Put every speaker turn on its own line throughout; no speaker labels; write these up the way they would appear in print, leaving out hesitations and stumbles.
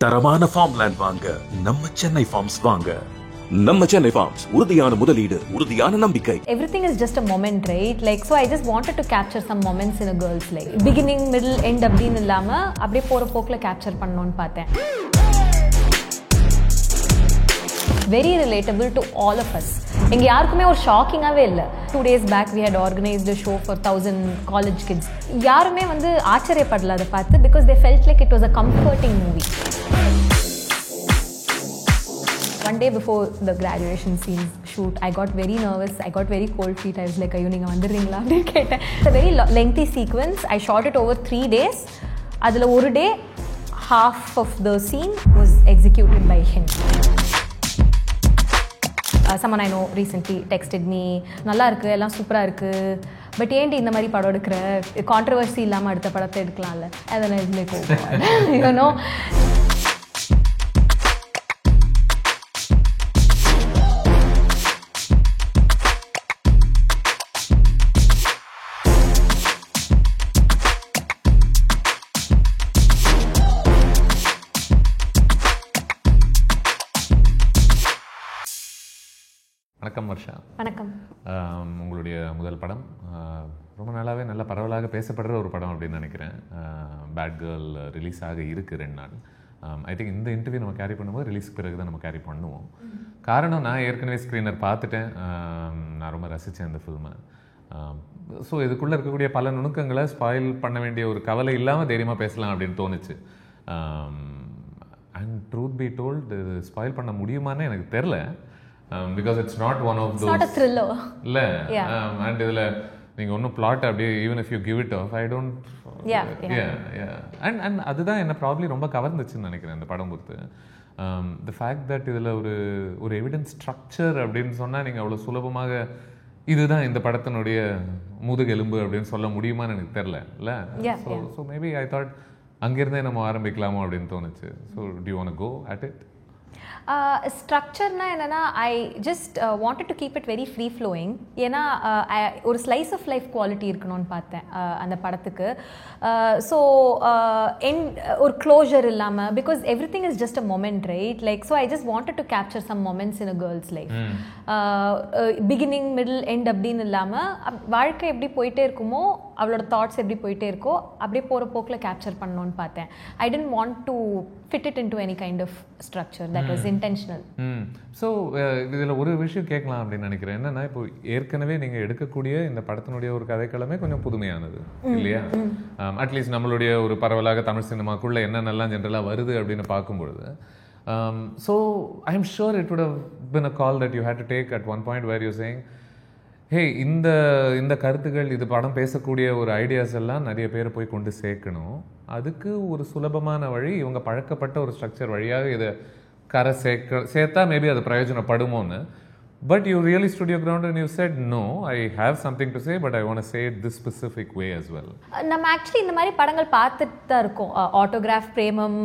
தரமான ஃபார்ம்லேண்ட் வாங்க நம்ம சென்னை ஃபார்ம்ஸ் வாங்க. நம்ம சென்னை ஃபார்ம்ஸ், உறுதியான முதலீடு, உறுதியான நம்பிக்கை.
Everything is just a moment, right? Like, so I just wanted to capture some moments in a girl's life. Beginning, middle, end அப்படின்னு இல்லாம அப்படியே போற போக்குல கேப்சர் பண்ணணும்னு பார்த்தேன். Very relatable to all of us. எங்க யாருக்குமே ஒரு ஷாக்கிங்காவே இல்லை. 2 days back we had organized a show for 1000 college kids. யாருமே வந்து ஆச்சரியப்படல அதை பார்த்து, because they felt like it was a comforting movie. One day before the graduation scene shoot, I got very nervous. I got very cold feet. I was like, "Ayyo, neenga vandirringla?" அப்படினு கேட்டேன். It's a very lengthy sequence. I shot it over 3 days. அதுல ஒரு day half of the scene was executed by him. Someone I know recently texted me, நல்லா இருக்கு, எல்லாம் சூப்பரா இருக்கு, but ஏன்டி இந்த மாதிரி படம் எடுக்கிற, கான்ட்ரவர்சி இல்லாமல் அடுத்த படத்தை எடுக்கலாம்ல. அதெல்லாம் லைக் யூ நோ.
வணக்கம் வர்ஷா.
வணக்கம்.
உங்களுடைய முதல் படம் ரொம்ப நாளாகவே நல்ல பரவலாக பேசப்படுற ஒரு படம் அப்படின்னு நினைக்கிறேன். பேட் கேர்ள் ரிலீஸ் ஆக இருக்குது 2 நாள். ஐ திங்க் இந்த இன்டர்வியூ நம்ம கேரி பண்ணும்போது ரிலீஸ்க்கு பிறகு தான் நம்ம கேரி பண்ணுவோம். காரணம், நான் ஏற்கனவே ஸ்க்ரீனர் பார்த்துட்டேன். நான் ரொம்ப ரசித்தேன் அந்த ஃபில்மை. ஸோ இதுக்குள்ளே இருக்கக்கூடிய பல நுணுக்கங்களை ஸ்பாயில் பண்ண வேண்டிய ஒரு கவலை இல்லாமல் தைரியமாக பேசலாம் அப்படின்னு தோணுச்சு. அண்ட் ட்ரூத் பி டோல்ட், இது ஸ்பாயில் பண்ண முடியுமான்னு எனக்கு தெரில. Because it's not one of those.
It's not a thriller.
இல்ல. And இதுல நீங்க ஒன்னும் பிளாட் அப்படியே even if you give it off, I don't. Yeah. And அதுதான் என்ன ப்ராப்ளி ரொம்ப கவர்ந்துச்சுன்னு நினைக்கிறேன் இந்த படம் பொறுத்து. The fact that இதுல ஒரு எவிடன்ஸ் ஸ்ட்ரக்சர் அப்படின்னு சொன்னா நீங்க அவ்வளவு சுலபமாக இதுதான் இந்த படத்தினுடைய முதுகெலும்பு அப்படின்னு சொல்ல முடியுமான்னு எனக்கு தெரியல. இல்ல. So maybe I thought அங்கிருந்தே நம்ம ஆரம்பிக்கலாமோ அப்படின்னு தோணுச்சு. So do you want to go at it?
ஸ்ட்ரக்சர்னா என்னென்னா, ஐ just wanted to keep it very free flowing. ஏன்னா ஒரு ஸ்லைஸ் ஆஃப் லைஃப் குவாலிட்டி இருக்கணும்னு பார்த்தேன் அந்த படத்துக்கு. ஸோ ஒரு க்ளோஷர் இல்லாமல், because everything is just a moment, right? Like, so I just wanted to capture some moments in a girl's life. Beginning, middle, end அப்படின்னு இல்லாமல் வாழ்க்கை எப்படி போயிட்டே இருக்குமோ, அவளோட தாட்ஸ் எப்படி போயிட்டே இருக்கோ அப்படியே போகிற போக்கில் கேப்சர் பண்ணணும்னு பார்த்தேன். I tend want to fit it into any kind of structure. That was intentional.
So இதில் ஒரு விஷயம் கேட்கலாம் அப்படின்னு நினைக்கிறேன். என்னன்னா, இப்போ ஏற்கனவே நீங்கள் எடுக்கக்கூடிய இந்த படத்தினுடைய ஒரு கதைக்களமே கொஞ்சம் புதுமையானது இல்லையா? அட்லீஸ்ட் நம்மளுடைய ஒரு பரவலாக தமிழ் சினிமாக்குள்ள என்னென்னலாம் ஜென்ரலாக வருது அப்படின்னு பார்க்கும்பொழுது, so I'm sure it would have been a call that you had to take at one point where you're saying, hey, இந்த கருத்துக்கள், இது படம் பேசக்கூடிய ஒரு ஐடியாஸ் எல்லாம் நிறைய பேர் போய் கொண்டு சேர்க்கணும். அதுக்கு ஒரு சுலபமான வழி, இவங்க பழக்கப்பட்ட ஒரு ஸ்ட்ரக்சர் வழியாக இதை கரை சேர்த்தா மேபி அது பிரயோஜனப்படுமோன்னு. But you really stood your ground and you said no, I have something to say, but I want to say it this specific way as well.
நம்ம ஆக்சுவலி இந்த மாதிரி படங்கள் பார்த்துட்டு தான் இருக்கோம். Autograph, Premam,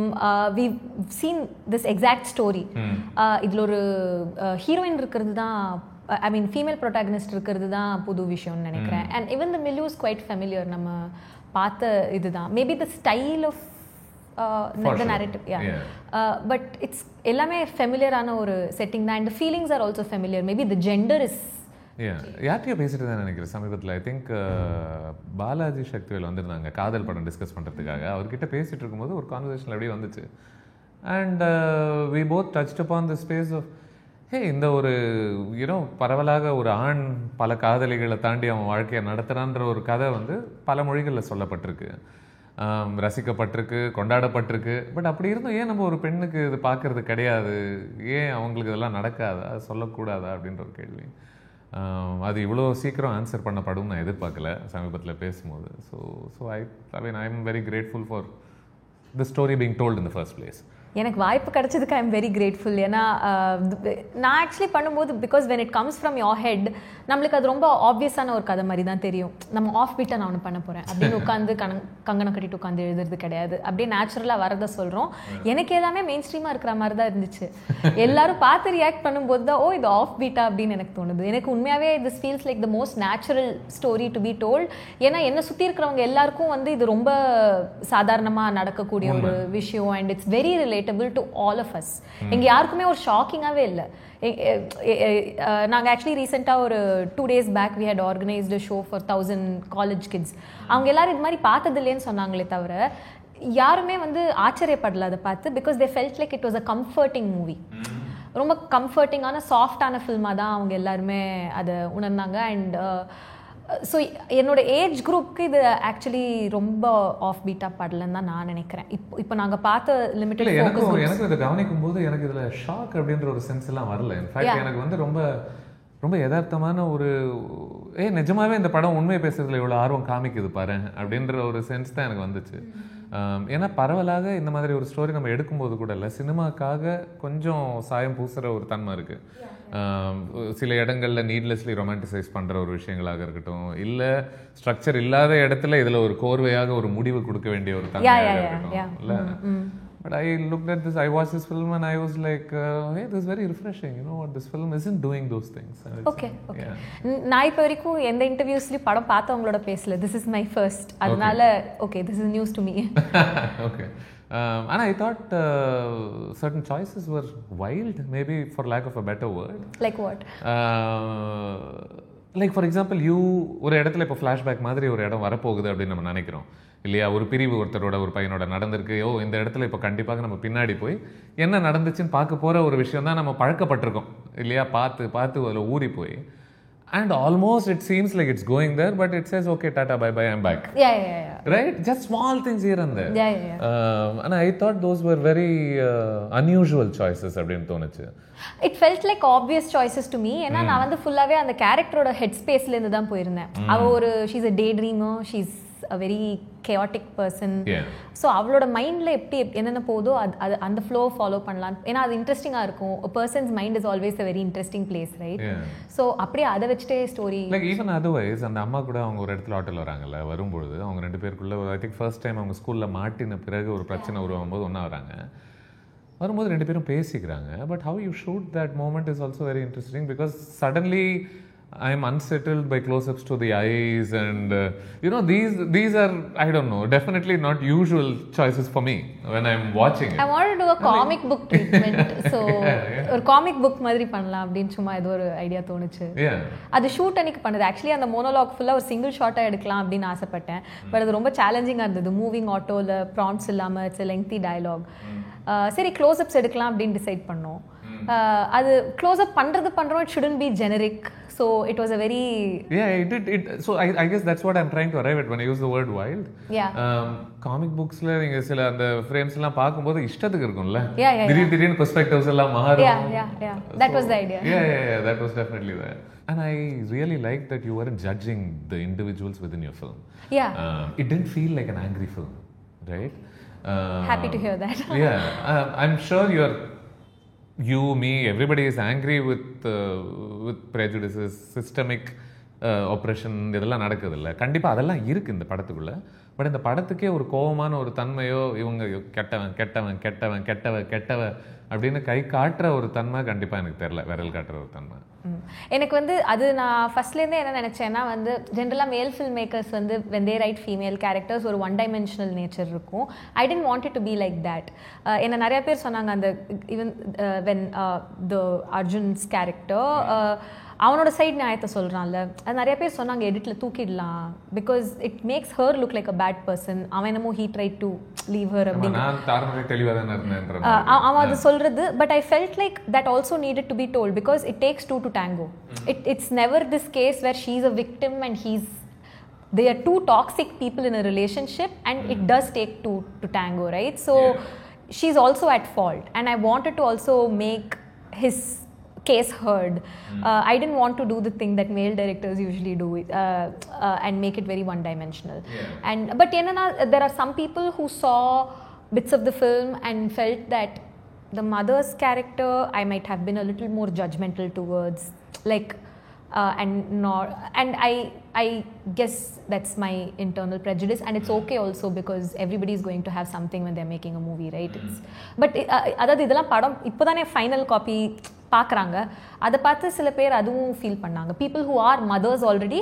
we seen this exact story. இதில் ஒரு heroine இருக்கிறது தான், ஐ மீன் ஃபீமேல் ப்ரோட்டாகனிஸ்ட் இருக்கிறது தான் புது விஷயம்னு நினைக்கிறேன். And even the milieu is quite familiar. நம்ம பார்த்த இதுதான் maybe the style of the narrative. But it's எல்லாமே ஃபெமிலியரான ஒரு செட்டிங் தான். And the feelings are also familiar. Maybe the gender is.
யார்கிட்டயே பேசிட்டு தான் நினைக்கிறேன் சமீபத்தில். ஐ திங்க் பாலாஜி சக்திவேல் வந்திருந்தாங்க காதல் படம் டிஸ்கஸ் பண்ணுறதுக்காக. அவர்கிட்ட பேசிட்டு இருக்கும்போது ஒரு கான்வர்சேஷன் அப்படியே வந்துச்சு. And we both touched upon the space of, hey, இந்த ஒரு பரவலாக ஒரு ஆண் பல காதலிகளை தாண்டி அவன் வாழ்க்கையை நடத்துகிறான்ற ஒரு கதை வந்து பல மொழிகளில் சொல்லப்பட்டிருக்கு, ரசிக்கப்பட்டிருக்கு, கொண்டாடப்பட்டிருக்கு. பட் அப்படி இருந்தும் ஏன் நம்ம ஒரு பெண்ணுக்கு இது பார்க்கறது கிடையாது? ஏன் அவங்களுக்கு இதெல்லாம் நடக்காதா, அது சொல்லக்கூடாதா அப்படின்ற ஒரு கேள்வி. அது இவ்வளோ சீக்கிரம் ஆன்சர் பண்ணப்படும் நான் எதிர்பார்க்கல சமீபத்தில் பேசும்போது. So I mean I am very grateful for the story being told in the first place.
எனக்கு வாய்ப்பு கிடைச்சதுக்கு ஐ எம் வெரி கிரேட்ஃபுல். ஏன்னா நான் ஆக்சுவலி பண்ணும்போது, because when it comes from your head, நம்மளுக்கு அது ரொம்ப ஆப்வியஸான ஒரு கதை மாதிரி தான் தெரியும். நம்ம ஆஃப் பீட்டாக நான் ஒன்று பண்ண போகிறேன் அப்படின்னு உட்காந்து கங்கணம் கட்டிட்டு உட்காந்து எழுதுறது கிடையாது. அப்படியே நேச்சுரலாக வரதை சொல்கிறோம். எனக்கு எல்லாமே மெயின் ஸ்ட்ரீமாக இருக்கிற மாதிரி தான் இருந்துச்சு. எல்லாரும் பார்த்து ரியாக்ட் பண்ணும்போது தான், ஓ, இது ஆஃப் பீட்டா அப்படின்னு எனக்கு தோணுது. எனக்கு உண்மையாகவே this feels like the most natural story to be told. ஏன்னா என்னை சுற்றி இருக்கிறவங்க எல்லாருக்கும் வந்து இது ரொம்ப சாதாரணமாக நடக்கக்கூடிய ஒரு விஷயம். And it's very relatable. relatable to all of us. எங்க யாருக்குமே ஒரு ஷாக்கிங்காகவே இல்லை. நாங்கள் ஆக்சுவலி ரீசெண்டாக ஒரு 2 days back we had organized a show for 1000 college kids. அவங்க எல்லாரும் இது மாதிரி பார்த்ததில்லேன்னு சொன்னாங்களே தவிர யாருமே வந்து ஆச்சரியப்படல அதை பார்த்து, because they felt like it was a comforting movie. ரொம்ப கம்ஃபர்டிங்கான சாஃப்டான ஃபில்மாக தான் அவங்க எல்லாருமே அதை உணர்ந்தாங்க. அண்ட் ஸோ என்னோட ஏஜ் குரூப்க்கு இது ஆக்சுவலி ரொம்ப ஆஃப் பீட்டாக படலன்னு தான் நான் நினைக்கிறேன். இப்போ நாங்கள் பார்த்த லிமிட்டட்
எனக்கு இதை கவனிக்கும் போது எனக்கு இதில் ஷாக் அப்படின்ற ஒரு சென்ஸ் எல்லாம் வரல. இன்ஃபேக்ட் எனக்கு வந்து ரொம்ப ரொம்ப யதார்த்தமான ஒரு நிஜமாவே இந்த படம் உண்மையை பேசுறதுல இவ்வளோ ஆர்வம் காமிக்குது பாரு அப்படின்ற ஒரு சென்ஸ் தான் எனக்கு வந்துச்சு. ஏன்னா பரவலாக இந்த மாதிரி ஒரு ஸ்டோரி நம்ம எடுக்கும்போது கூட இல்லை, சினிமாக்காக கொஞ்சம் சாயம் பூசுகிற ஒரு தன்மை இருக்குது. சில இடங்களில் நீட்லெஸ்லி ரொமான்டிசைஸ் பண்ணுற ஒரு விஷயங்களாக இருக்கட்டும், இல்லை ஸ்ட்ரக்சர் இல்லாத இடத்துல இதில் ஒரு கோர்வையாக ஒரு முடிவு கொடுக்க வேண்டிய ஒரு தன்மையாக இருக்கட்டும் இல்லை. But I looked at this, I watched this film and I was like, hey, this is very refreshing. You know what, this film isn't doing those things.
Okay. நான் இப்போ வரைக்கும் எந்த இன்டர்வியூஸ்லையும் படம் பார்த்தவங்களோட பேசல. This is my first. அதனால okay, this is news to me.
Okay. And I thought certain choices were wild, maybe for lack of a better word.
Like what?
Like for example, ஒரு இடத்துல இப்போ ஃப்ளாஷ்பேக் மாதிரி ஒரு இடம் வரப்போகுது அப்படின்னு நம்ம நினைக்கிறோம் இல்லையா. ஒரு பிரிவு ஒருத்தரோட ஒரு பையனோட நடந்திருக்கு. இந்த இடத்துல இப்போ கண்டிப்பாக நம்ம பின்னாடி போய் என்ன நடந்துச்சுன்னு பார்க்க போகிற ஒரு விஷயம் தான் நம்ம பழக்கப்பட்டிருக்கோம் இல்லையா. பார்த்து அதில் ஊறி போய் and almost it seems like it's going there, but it says okay, tata, bye bye, I'm back.
Yeah.
Right, just small things here and there.
Yeah.
And I thought those were very unusual choices அப்படினு தோணுச்சு.
It felt like obvious choices to me. ஏன்னா நான் வந்து ஃபுல்லாவே அந்த கேரக்டரோட head ஸ்பேஸ்ல இருந்து தான் போயிருந்தேன். அவ ஒரு she's a daydreamer, she's a very chaotic person. So அவளோட மைண்டில் எப்படி என்னென்ன போதோ அது அந்த ஃப்ளோ ஃபாலோ பண்ணலாம். ஏன்னா அது இன்ட்ரெஸ்டிங்காக இருக்கும். a person's mind is always a very interesting place, right? So அப்படியே அதை வச்சுட்டே ஸ்டோரி
லைக் ஈவன் அதர்வைஸ் அந்த அம்மா கூட அவங்க ஒரு இடத்துல ஹோட்டல் வராங்கல்ல, வரும்பொழுது அவங்க 2 பேருக்குள்ள ஐ திங்க் ஃபர்ஸ்ட் டைம் அவங்க ஸ்கூலில் மாட்டின பிறகு ஒரு பிரச்சனை உருவாகும்போது ஒன்றா வராங்க. வரும்போது 2 பேரும் பேசிக்கிறாங்க. But how you shoot that moment is also very interesting because suddenly I am unsettled by close-ups to the eyes and you know these are I don't know, definitely not usual choices for me when I am watching it.
I wanted to do a comic book treatment. So ஒரு comic book மாதிரி பண்ணலாம் அப்படின்னு சும்மா ஏதோ ஒரு idea தோணுச்சு. அது shoot அன்னைக்கு பண்ணது ஆக்சுவலி அந்த மோனோலாக் ஃபுல்லா ஒரு சிங்கிள் ஷாட்டா எடுக்கலாம் அப்படின்னு ஆசைப்பட்டேன். பட் அது ரொம்ப சேலஞ்சிங்கா இருந்தது. மூவிங் ஆட்டோல ப்ராம்ப்ட்ஸ் இல்லாம இட்ஸ் a lengthy dialogue. சரி க்ளோஸ்அப்ஸ் எடுக்கலாம் அப்படின்னு டிசைட் பண்ணோம். அது க்ளோஸ்அப் பண்றோம், it shouldn't be generic. So it was a very
so I guess that's what I'm trying to arrive at when I use the word wild. Comic booksல நீங்க சில அந்த frames எல்லாம் பாக்கும்போது இஷ்டத்துக்கு இருக்கும்ல, திடீர்னு perspectives எல்லாம் மாறும்.
That was the idea.
Yeah, that was definitely there. And I really liked that you weren't judging the individuals within your film. It didn't feel like an angry film, right?
Happy to hear that.
I'm sure you, me, everybody is angry with prejudices, systemic oppression, இதெல்லாம் நடக்குது இல்லை. கண்டிப்பாக அதெல்லாம் இருக்குது இந்த படத்துக்குள்ளே. But இந்த படத்துக்கே ஒரு கோபமான ஒரு தன்மையோ இவங்க கெட்டவ அப்படின்னு கை காட்டுற ஒரு தன்மை கண்டிப்பாக எனக்கு தெரியல, விரல் காட்டுற ஒரு தன்மை.
எனக்கு வந்து அது நான் ஃபர்ஸ்ட்லேருந்தே என்ன நினச்சேன்னா வந்து ஜென்ரலாக மேல் ஃபில்ம் மேக்கர்ஸ் வந்து when they write female characters ஒரு ஒன் டைமென்ஷனல் நேச்சர் இருக்கும். I tend want it to be like that. என்ன நிறைய பேர் சொன்னாங்க அந்த even when the Arjun's character அவனோட சைட் நியாயத்தை சொல்கிறான்ல, அது நிறைய பேர் சொன்னாங்க எடிட்டில் தூக்கிடலாம் because it makes her look like a bad person. அவன் என்னமோ he try to leave her அப்படின்னு அவன் அது சொல்கிறது. But I felt like that also needed to be told because it takes two to tango. It's never this case where she is a victim and they are two toxic people in a relationship and it does take two to tango, right? So she's also at fault and I wanted to also make his case heard. I didn't want to do the thing that male directors usually do and make it very one dimensional. But there are some people who saw bits of the film and felt that the mother's character I might have been a little more judgmental towards, like and I guess that's my internal prejudice and it's okay also because everybody is going to have something when they're making a movie, right? But அதாவது இதெல்லாம் படம் இப்போதானே final copy பார்க்குறாங்க, அதை பார்த்து சில பேர் அதுவும் ஃபீல் பண்ணாங்க. People who are mothers already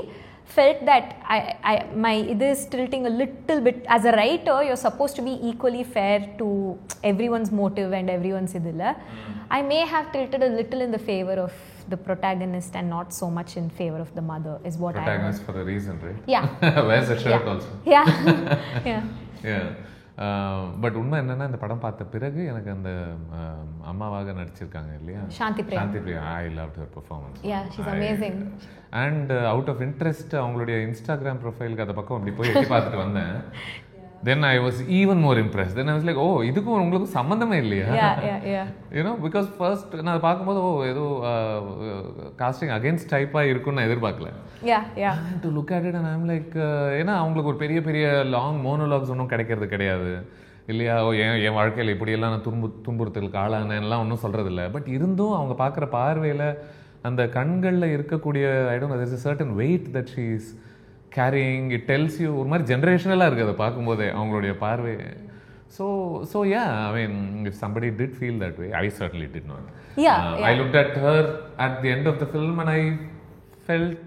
felt that my it is tilting a little bit. As a writer, you're supposed to be equally fair to everyone's motive and everyone's idilla. I may have tilted a little in the favor of the protagonist and not so much in favor of the mother, is what
protagonist for a reason, right?
Yeah.
Wears a shirt also.
Yeah. Yeah.
Yeah. But உண்மை என்னன்னா இந்த படம் பார்த்த பிறகு எனக்கு அந்த அம்மாவாக நடிச்சிருக்காங்க இல்லையா, Shanthi Priya, I loved her performance.
Yeah, she's amazing.
And out of interest அவங்களுடைய இன்ஸ்டாகிராம் ப்ரொஃபைலுக்கு அந்த பக்கம் அப்படி போய் எட்டி பார்த்துட்டு வந்தேன். Then I was even more impressed. Then I was like, oh, இதுக்கும் உங்களுக்கும் சம்மந்தமே இல்லையா? You know, because first நான் பார்க்கும்போது ஏதோ காஸ்டிங் அகேன்ஸ்ட் டைப்பாக இருக்குன்னு நான் எதிர்பார்க்கல. To look at it and I'm like, ஏன்னா அவங்களுக்கு ஒரு பெரிய பெரிய லாங் மோனோலாக்ஸ் ஒன்றும் கிடையாது இல்லையா? என் வாழ்க்கையில் இப்படியெல்லாம் நான் துன்புறுத்தலுக்கு ஆளானேன்லாம் ஒன்றும் சொல்கிறது இல்லை. பட் இருந்தும் அவங்க பார்க்குற பார்வையில் அந்த கண்களில் இருக்கக்கூடிய I don't know, there's a certain weight that she's carrying. It tells you ஒரு மாதிரி ஜென்ரேஷனலாக இருக்குது அதை பார்க்கும்போதே அவங்களுடைய பார்வை. So yeah, I mean, if somebody did feel that way, I certainly did not. I looked at her at the end of the film and I felt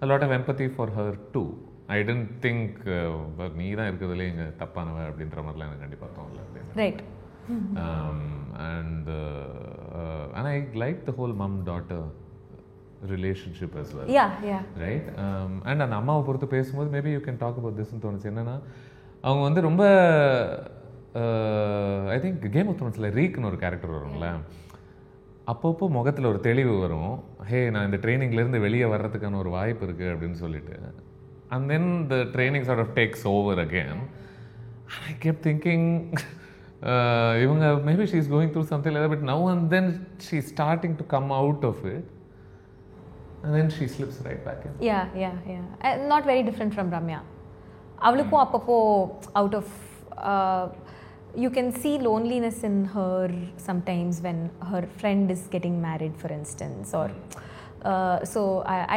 a lot of empathy for her too. I didn't think நீ தான் இருக்கிறதுல இங்கே தப்பானவ அப்படின்ற மாதிரிலாம் எனக்கு கண்டிப்பாக தோணல.
Right.
And I liked the whole mom-daughter relationship as well. Right. And அந்த அம்மாவை பொறுத்து பேசும்போது maybe you can talk about திஸ்ன்னு தோணுச்சு. என்னன்னா அவங்க வந்து ரொம்ப ஐ திங்க் கேம் ஆஃப் த்ரோன்ஸில் ரீக்னு ஒரு கேரக்டர் வரும்ல, அப்பப்போ முகத்தில் ஒரு தெளிவு வரும், ஹே நான் இந்த ட்ரைனிங்லேருந்து வெளியே வர்றதுக்கான ஒரு வாய்ப்பு இருக்குது அப்படின்னு சொல்லிட்டு. And then the training sort of takes over again. I kept thinking இவங்க maybe she is going through something like that, but now and then she is starting to come out of it. And then she slips right back in.
Not very different from Ramya. அவளுக்கும் அப்பப்போ out of you can see loneliness in her sometimes when her friend is getting married, for instance, or so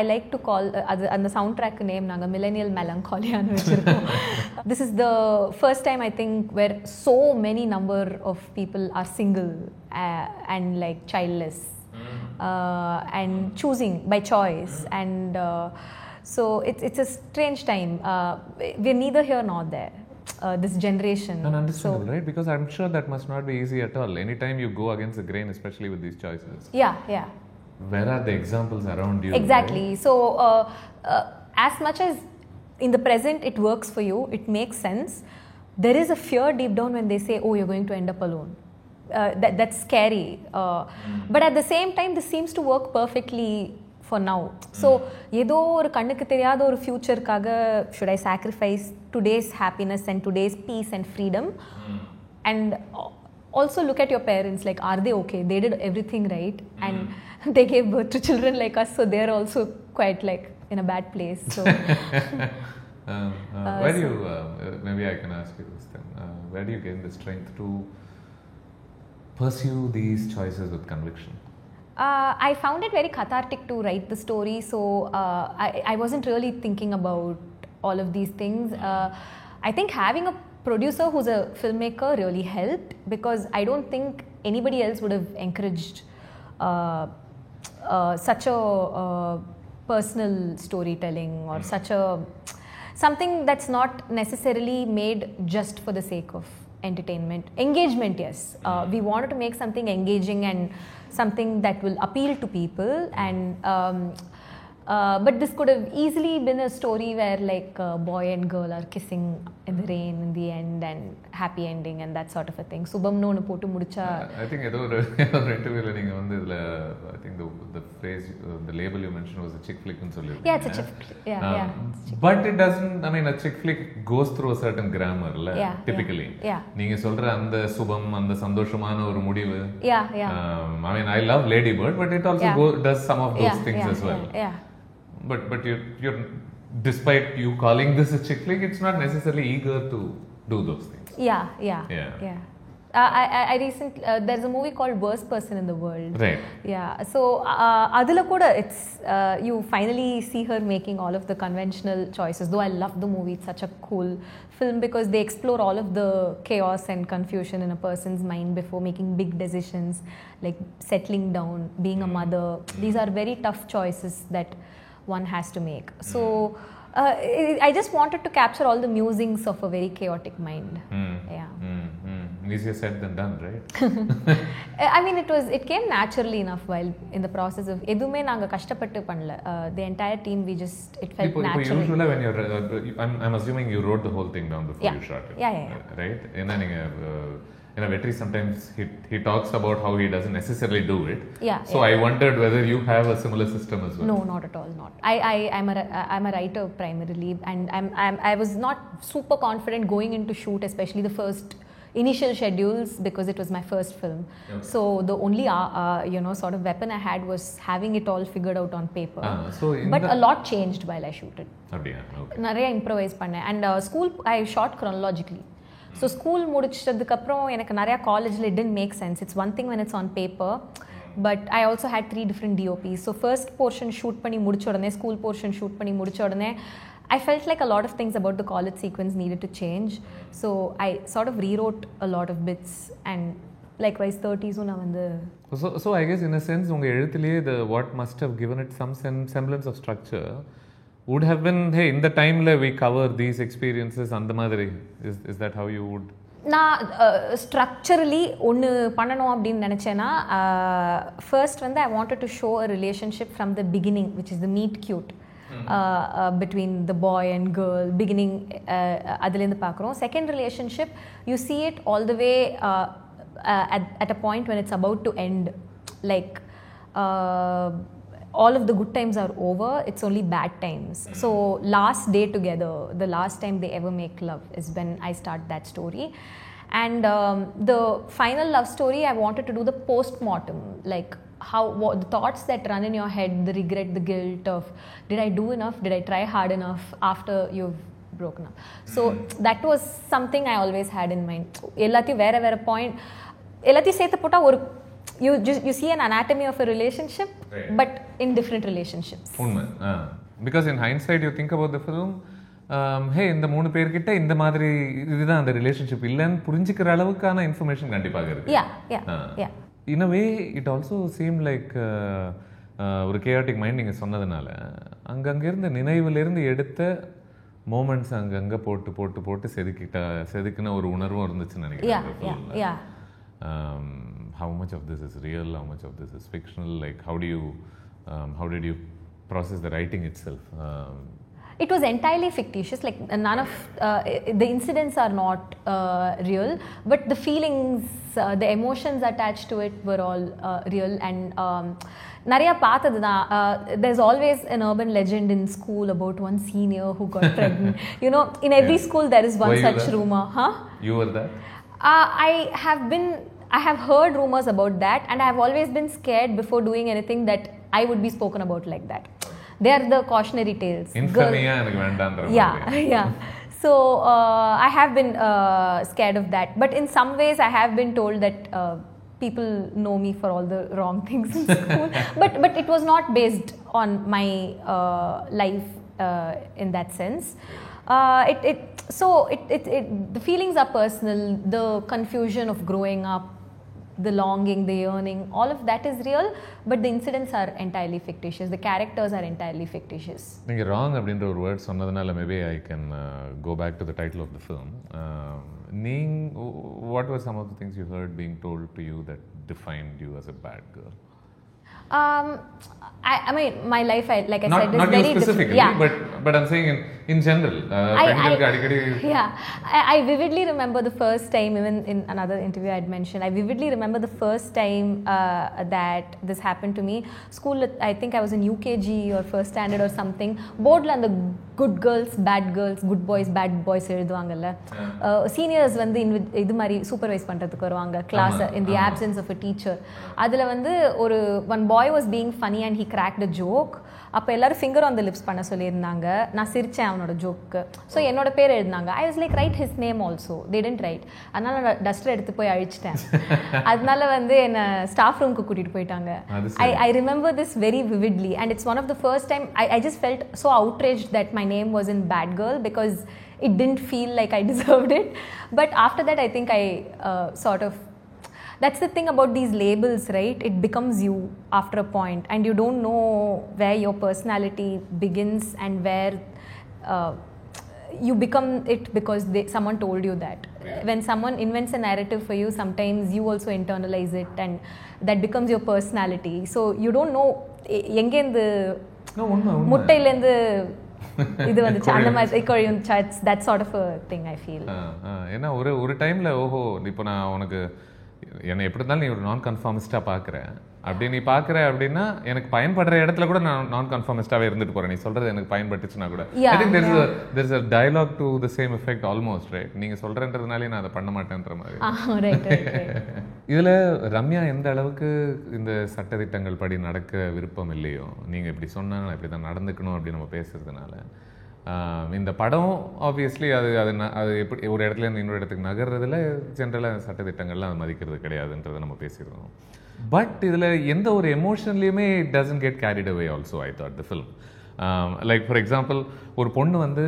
I like to call and the soundtrack name naga millennial melancholy anu vechirukkom. This is the first time I think where so many number of people are single and like childless. And choosing by choice, and so it's a strange time. We're neither here nor there, this generation.
And understandable, right? Because I'm sure that must not be easy at all. Anytime you go against the grain, especially with these choices. Where are the examples around you?
Exactly. Right? So as much as in the present it works for you, it makes sense, there is a fear deep down when they say, oh, you're going to end up alone. That's scary, but at the same time this seems to work perfectly for now. So ஏதோ ஒரு கண்ணுக்கு தெரியாத ஒரு ஃபியூச்சருக்காக should I sacrifice today's happiness and today's peace and freedom? And also look at your parents, like are they okay? They did everything right and they gave birth to children like us, so they're also quite like in a bad place. So
where do you maybe I can ask you this then, where do you gain the strength to pursue these choices with conviction?
I found it very cathartic to write the story, so I wasn't really thinking about all of these things. I think having a producer who's a filmmaker really helped, because I don't think anybody else would have encouraged such a personal storytelling, or such a something that's not necessarily made just for the sake of entertainment. Engagement, yes. We wanted to make something engaging and something that will appeal to people, and but this could have easily been a story where like a boy and girl are kissing in the rain in the end and happy ending and that sort of a thing. Subhamnu onu potu mudicha.
I think ஏதோ ஒரு இன்டர்வியூல நீங்க வந்து இதுல I think the phrase, the label you mentioned was a chick flick ன்னு சொல்லிருக்கீங்க.
Yeah, it's a chick flick. Yeah.
But it doesn't, I mean, a chick flick goes through a certain grammar, typically. நீங்க சொல்ற அந்த சுபம், அந்த சந்தோஷமான ஒரு முடிவு. I mean, I love Lady Bird, but it also does some of those things as well. But you're despite you calling this a chick flick, it's not necessarily eager to do those things.
I recently there's a movie called Worst Person in the World.
Right.
So adula kuda it's you finally see her making all of the conventional choices. Though I love the movie, it's such a cool film because they explore all of the chaos and confusion in a person's mind before making big decisions, like settling down, being a mother. These are very tough choices that one has to make. So I just wanted to capture all the musings of a very chaotic mind.
Easier said than done, right?
I mean, it came naturally enough while in the process of edume naanga kashtappattu pannala. The entire team, it felt natural.
Usually when you're I'm assuming you wrote the whole thing down before you shot it.
Yeah.
Right? Enna neenga Vetri sometimes he talks about how he doesn't necessarily do it. So I wondered whether you have a similar system as well.
No, not at all. Not. I'm a writer primarily, and I was not super confident going into shoot, especially the first initial schedules, because it was my first film. So the only sort of weapon I had was having it all figured out on paper. But a lot changed while I shooted. Nariya improvise panna. And school I shot chronologically. So school முடிச்சதுக்கு அப்புறம் எனக்கு நிறைய காலேஜ்ல it didn't make sense. It's one thing when it's on paper, but I also had 3 different DOPs. So first portion shoot பண்ணி முடிச்ச உடனே, school portion shoot பண்ணி முடிச்ச உடனே, I felt like a lot of things about the college sequence needed to change. So I sort of rewrote a lot of bits, and likewise 30s நான் வந்து
So I guess in a sense உங்க எழுத்திலேயே what must have given it some semblance of structure would have been, hey, in the time we cover these experiences அந்த மாதிரி. Is that how you would?
நான் structurally ஒன்று பண்ணணும் அப்படின்னு நினச்சேன்னா, first வந்து I wanted to show a relationship from the beginning, which is the meet cute between the boy and girl, beginning அதுலேருந்து பார்க்குறோம். Second relationship, you see it all the way at a point when it's about to end, like all of the good times are over, it's only bad times. So last day together, the last time they ever make love is when I start that story. And the final love story, I wanted to do the post-mortem, like what the thoughts that run in your head, the regret, the guilt of, did I do enough, did I try hard enough after you've broken up. So that was something I always had in mind. எல்லாத்தையும் வேற point எல்லாத்தையும் சேர்த்து போட்டா ஒரு you see an anatomy of a relationship, right, but in different relationships.
Because in hindsight you think about the film, hey, இந்த 3 பேர்கிட்ட இந்த மாதிரி இதுதான் அந்த ரிலேஷன்ஷிப் இல்லன்னு புரிஞ்சிக்கிற அளவுக்கான இன்ஃபர்மேஷன் கண்டிப்பாக இருக்கு.
Yeah.
In a way it also seemed like ஒரு chaotic mind நீங்க சொன்னதுனால அங்கங்க இருந்த நினைவிலிருந்து எடுத்த மொமெண்ட்ஸ் அங்கங்க போட்டு செதுக்கின ஒரு உணர்வும் இருந்துச்சுன்னு நினைக்கிறேன்.
Yeah.
How much of this is real, how much of this is fictional, like how did you process the writing itself?
It was entirely fictitious, like none of the incidents are not real, but the feelings, the emotions attached to it were all real. And nariya pathadna, there's always an urban legend in school about one senior who got pregnant. In every school there is one such rumor.
You were that?
I have heard rumors about that, and I have always been scared before doing anything that I would be spoken about like that. They are the cautionary tales.
Infamia enakku vendandra.
Yeah. So I have been scared of that, but in some ways I have been told that people know me for all the wrong things in school. but it was not based on my life in that sense. The feelings are personal. The confusion of growing up, the longing, the yearning, all of that is real, but the incidents are entirely fictitious. The characters are entirely fictitious.
நீங்க wrong அப்படின்ற ஒரு word சொன்னதுனால maybe I can go back to the title of the film. What were some of the things you heard being told to you that defined you as a bad girl?
I mean, my life, like I said, is
not
very
you specifically, but I'm saying in general.
I vividly remember the first time, even in another interview I had mentioned, I vividly remember the first time that this happened to me. School, I think I was in UKG or first standard or something. Board la the good girls, bad girls, good boys, bad boys எழுதுவாங்கல்ல. Seniors வந்து இது மாதிரி supervise பண்றதுக்கு வருவாங்க class in the absence of a teacher. அதுல வந்து one boy was being funny and he cracked a joke. அப்போ எல்லாரும் finger on the lips பண்ண சொல்லியிருந்தாங்க. நான் சிரித்தேன் அவனோட ஜோக்கு. ஸோ என்னோட பேர் எழுதினாங்க. I was like write his name also. They tend right. அதனால நான் டஸ்டர் எடுத்து போய் அழிச்சிட்டேன். அதனால வந்து என்னை ஸ்டாஃப் ரூமுக்கு கூட்டிகிட்டு போயிட்டாங்க. I remember this very vividly and it's one of the first time I just felt so outraged that my name was in bad girl because it didn't feel like I deserved it. But after that I think I sort of that's the thing about these labels, right? It becomes you after a point, and you don't know where your personality begins and where you become it because someone told you that. When someone invents a narrative for you, sometimes you also internalize it, and that becomes your personality. So you don't know எங்கேருந்து முட்டையிலேருந்து இது வந்துச்சு அந்த மாதிரி கோழி வந்துச்சு. That sort of thing I feel.
ஏன்னா ஒரு டைமில் ஓஹோ இப்போ நான் உனக்கு என்னை எப்படி இருந்தாலும் நீ ஒரு நான் கன்ஃபார்மிஸ்டாக பார்க்குறேன் அப்படி நீ பார்க்குற அப்படின்னா எனக்கு பயன்படுற இடத்துல கூட நான் நான் கன்ஃபார்மிஸ்டாகவே இருந்துட்டு போகிறேன். நீ சொல்கிறது எனக்கு பயன்பட்டுச்சுன்னா கூட I think there is a dialogue to the same effect almost, right? நீங்கள் சொல்கிறன்றதுனாலே நான் அதை பண்ண மாட்டேன்ற மாதிரி. இதில் ரம்யா எந்த அளவுக்கு இந்த சட்டத்திட்டங்கள் படி நடக்க விருப்பம் இல்லையோ, நீங்கள் இப்படி சொன்னால் நான் இப்படி தான் நடந்துக்கணும் அப்படின்னு நம்ம பேசுறதுனால இந்த படம் ஆப்வியஸ்லி அது எப்படி ஒரு இடத்துல இருந்து இன்னொரு இடத்துக்கு நகர்றதுல ஜென்ரலாக சட்டத்திட்டங்கள்லாம் அது மதிக்கிறது கிடையாதுன்றதை நம்ம பேசியிருக்கோம். பட் இதில் எந்த ஒரு எமோஷன்லேயுமே it doesn't get carried away also I thought the film. Like for example ஒரு பொண்ணு வந்து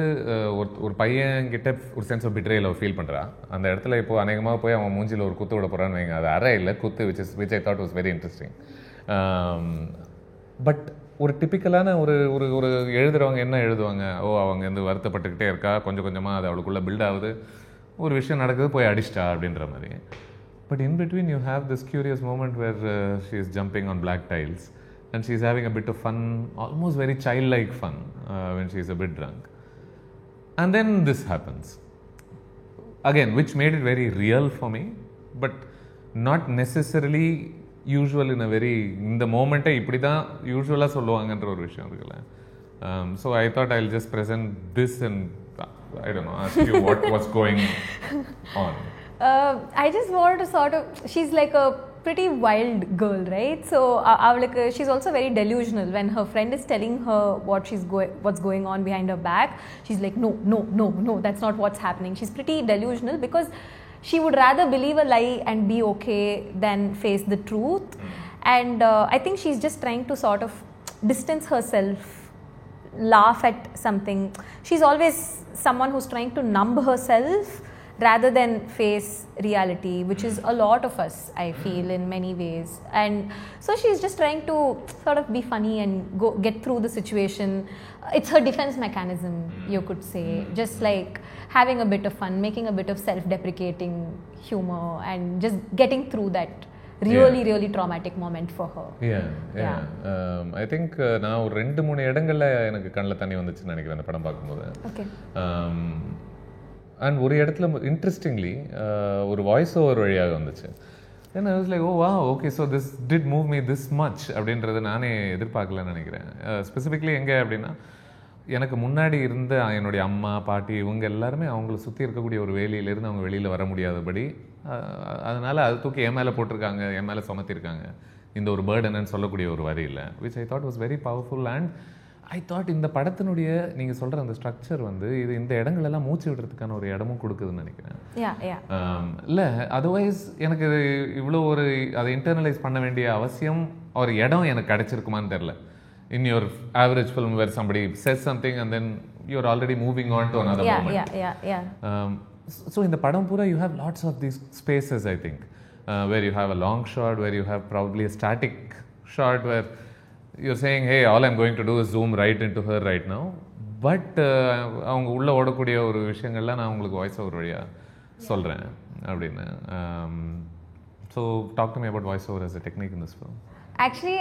ஒரு பையன்கிட்ட ஒரு சென்ஸ் ஆஃப் பிட்ரேல் அவள் ஃபீல் பண்ணுறா. அந்த இடத்துல இப்போது அநேகமாக போய் அவன் மூஞ்சில் ஒரு குத்து விட போகிறான்னு வைங்க, அது அரை இல்லை குத்து, which I thought was very interesting. But ஒரு டிப்பிக்கலான ஒரு ஒரு எழுதுகிறவங்க என்ன எழுதுவாங்க, ஓ அவங்க வந்து வருத்தப்பட்டுக்கிட்டே இருக்கா, கொஞ்சம் கொஞ்சமாக அது அவளுக்குள்ளே பில்ட் ஆகுது, ஒரு விஷயம் நடக்குது, போய் அடிச்சிட்டா அப்படின்ற மாதிரி. But in between you have this curious moment where she is jumping on black tiles and she is having a bit of fun, almost very childlike fun when she is a bit drunk. And then this happens. Again, which made it very real for me, but not necessarily usual in a very, in the moment இப்படி தான் யூஸ்வலாக சொல்லுவாங்கன்ற ஒரு விஷயம் இருக்குல்ல. So I thought I'll just present this and I don't know, ask you what was going on.
I just wanted to sort of, she's like a pretty wild girl, right? So she's also very delusional. When her friend is telling her what's going on behind her back, she's like, no, that's not what's happening. She's pretty delusional because she would rather believe a lie and be okay than face the truth. And I think she's just trying to sort of distance herself, laugh at something. She's always someone who's trying to numb herself rather than face reality, which is a lot of us, I feel, in many ways. And so she's just trying to sort of be funny and get through the situation. It's her defense mechanism, you could say, just like having a bit of fun, making a bit of self-deprecating humor and just getting through that really traumatic moment for her.
I think நான் ஒரு 2-3 இடங்கள்ல எனக்கு கண்ணில் தண்ணி வந்துச்சுன்னு நினைக்கிறேன் அந்த படம் பார்க்கும்போது.
Okay.
அண்ட் ஒரு இடத்துல இன்ட்ரெஸ்டிங்லி ஒரு வாய்ஸ் ஓவர் வழியாக வந்துச்சு. தென் ஐ வாஸ் லைக், ஓ வா okay, so this did move me this much அப்படின்றத நானே எதிர்பார்க்கலன்னு நினைக்கிறேன். ஸ்பெசிஃபிக்லி எங்கே அப்படின்னா, எனக்கு முன்னாடி இருந்த என்னுடைய அம்மா பாட்டி இவங்க எல்லாருமே அவங்கள சுற்றி இருக்கக்கூடிய ஒரு வேலையிலேருந்து அவங்க வெளியில் வர முடியாதபடி, அதனால் அது தூக்கி என் மேலே போட்டிருக்காங்க, என் மேலே சுமத்திருக்காங்க இந்த ஒரு பேர்டன்னு சொல்லக்கூடிய ஒரு வரியில், which I thought was very powerful. And I thought இந்த படத்தினுடைய நீங்கள் சொல்கிற அந்த ஸ்ட்ரக்சர் வந்து இது இந்த இடங்களெல்லாம் மூச்சு விடுறதுக்கான ஒரு இடமும் கொடுக்குதுன்னு நினைக்கிறேன். இல்லை அதர்வைஸ் எனக்கு இவ்வளோ ஒரு அதை இன்டர்னலைஸ் பண்ண வேண்டிய அவசியம் ஒரு இடம் எனக்கு கிடைச்சிருக்குமான்னு தெரில. In your average film where somebody says something and then you're already moving on to another moment. So இந்த படம் பூரா you have lots of these spaces, I think, where you have a long shot, where you have probably a static shot where you're saying, hey, all I'm going to do is zoom right into her right now. But அவங்க உள்ளே ஓடக்கூடிய ஒரு விஷயங்கள்லாம் நான் உங்களுக்கு voice over வழியாக சொல்கிறேன் அப்படின்னு. So talk to me about voice over as a technique in this film.
Actually,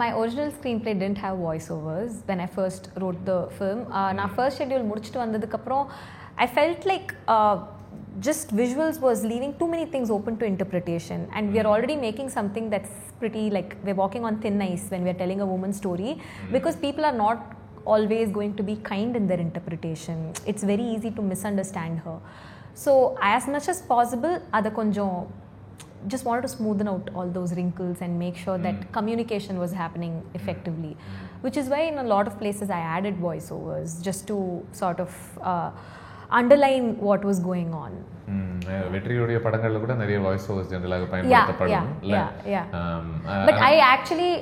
my original screenplay didn't have voiceovers when I first wrote the film. நான் first schedule முடிச்சுட்டு வந்ததுக்கப்புறம் I felt like just visuals was leaving too many things open to interpretation, and we are already making something that's pretty, like, we're walking on thin ice when we're telling a woman's story, because people are not always going to be kind in their interpretation. It's very easy to misunderstand her. So as much as possible ada konjam just wanted to smoothen out all those wrinkles and make sure that communication was happening effectively, which is why in a lot of places I added voiceovers just to sort of underline what was going on.
வெற்றியுடைய படங்கள்ல கூட நிறைய voice overs ஜெனரலாக பயன்படுத்தப்படும்.
But I actually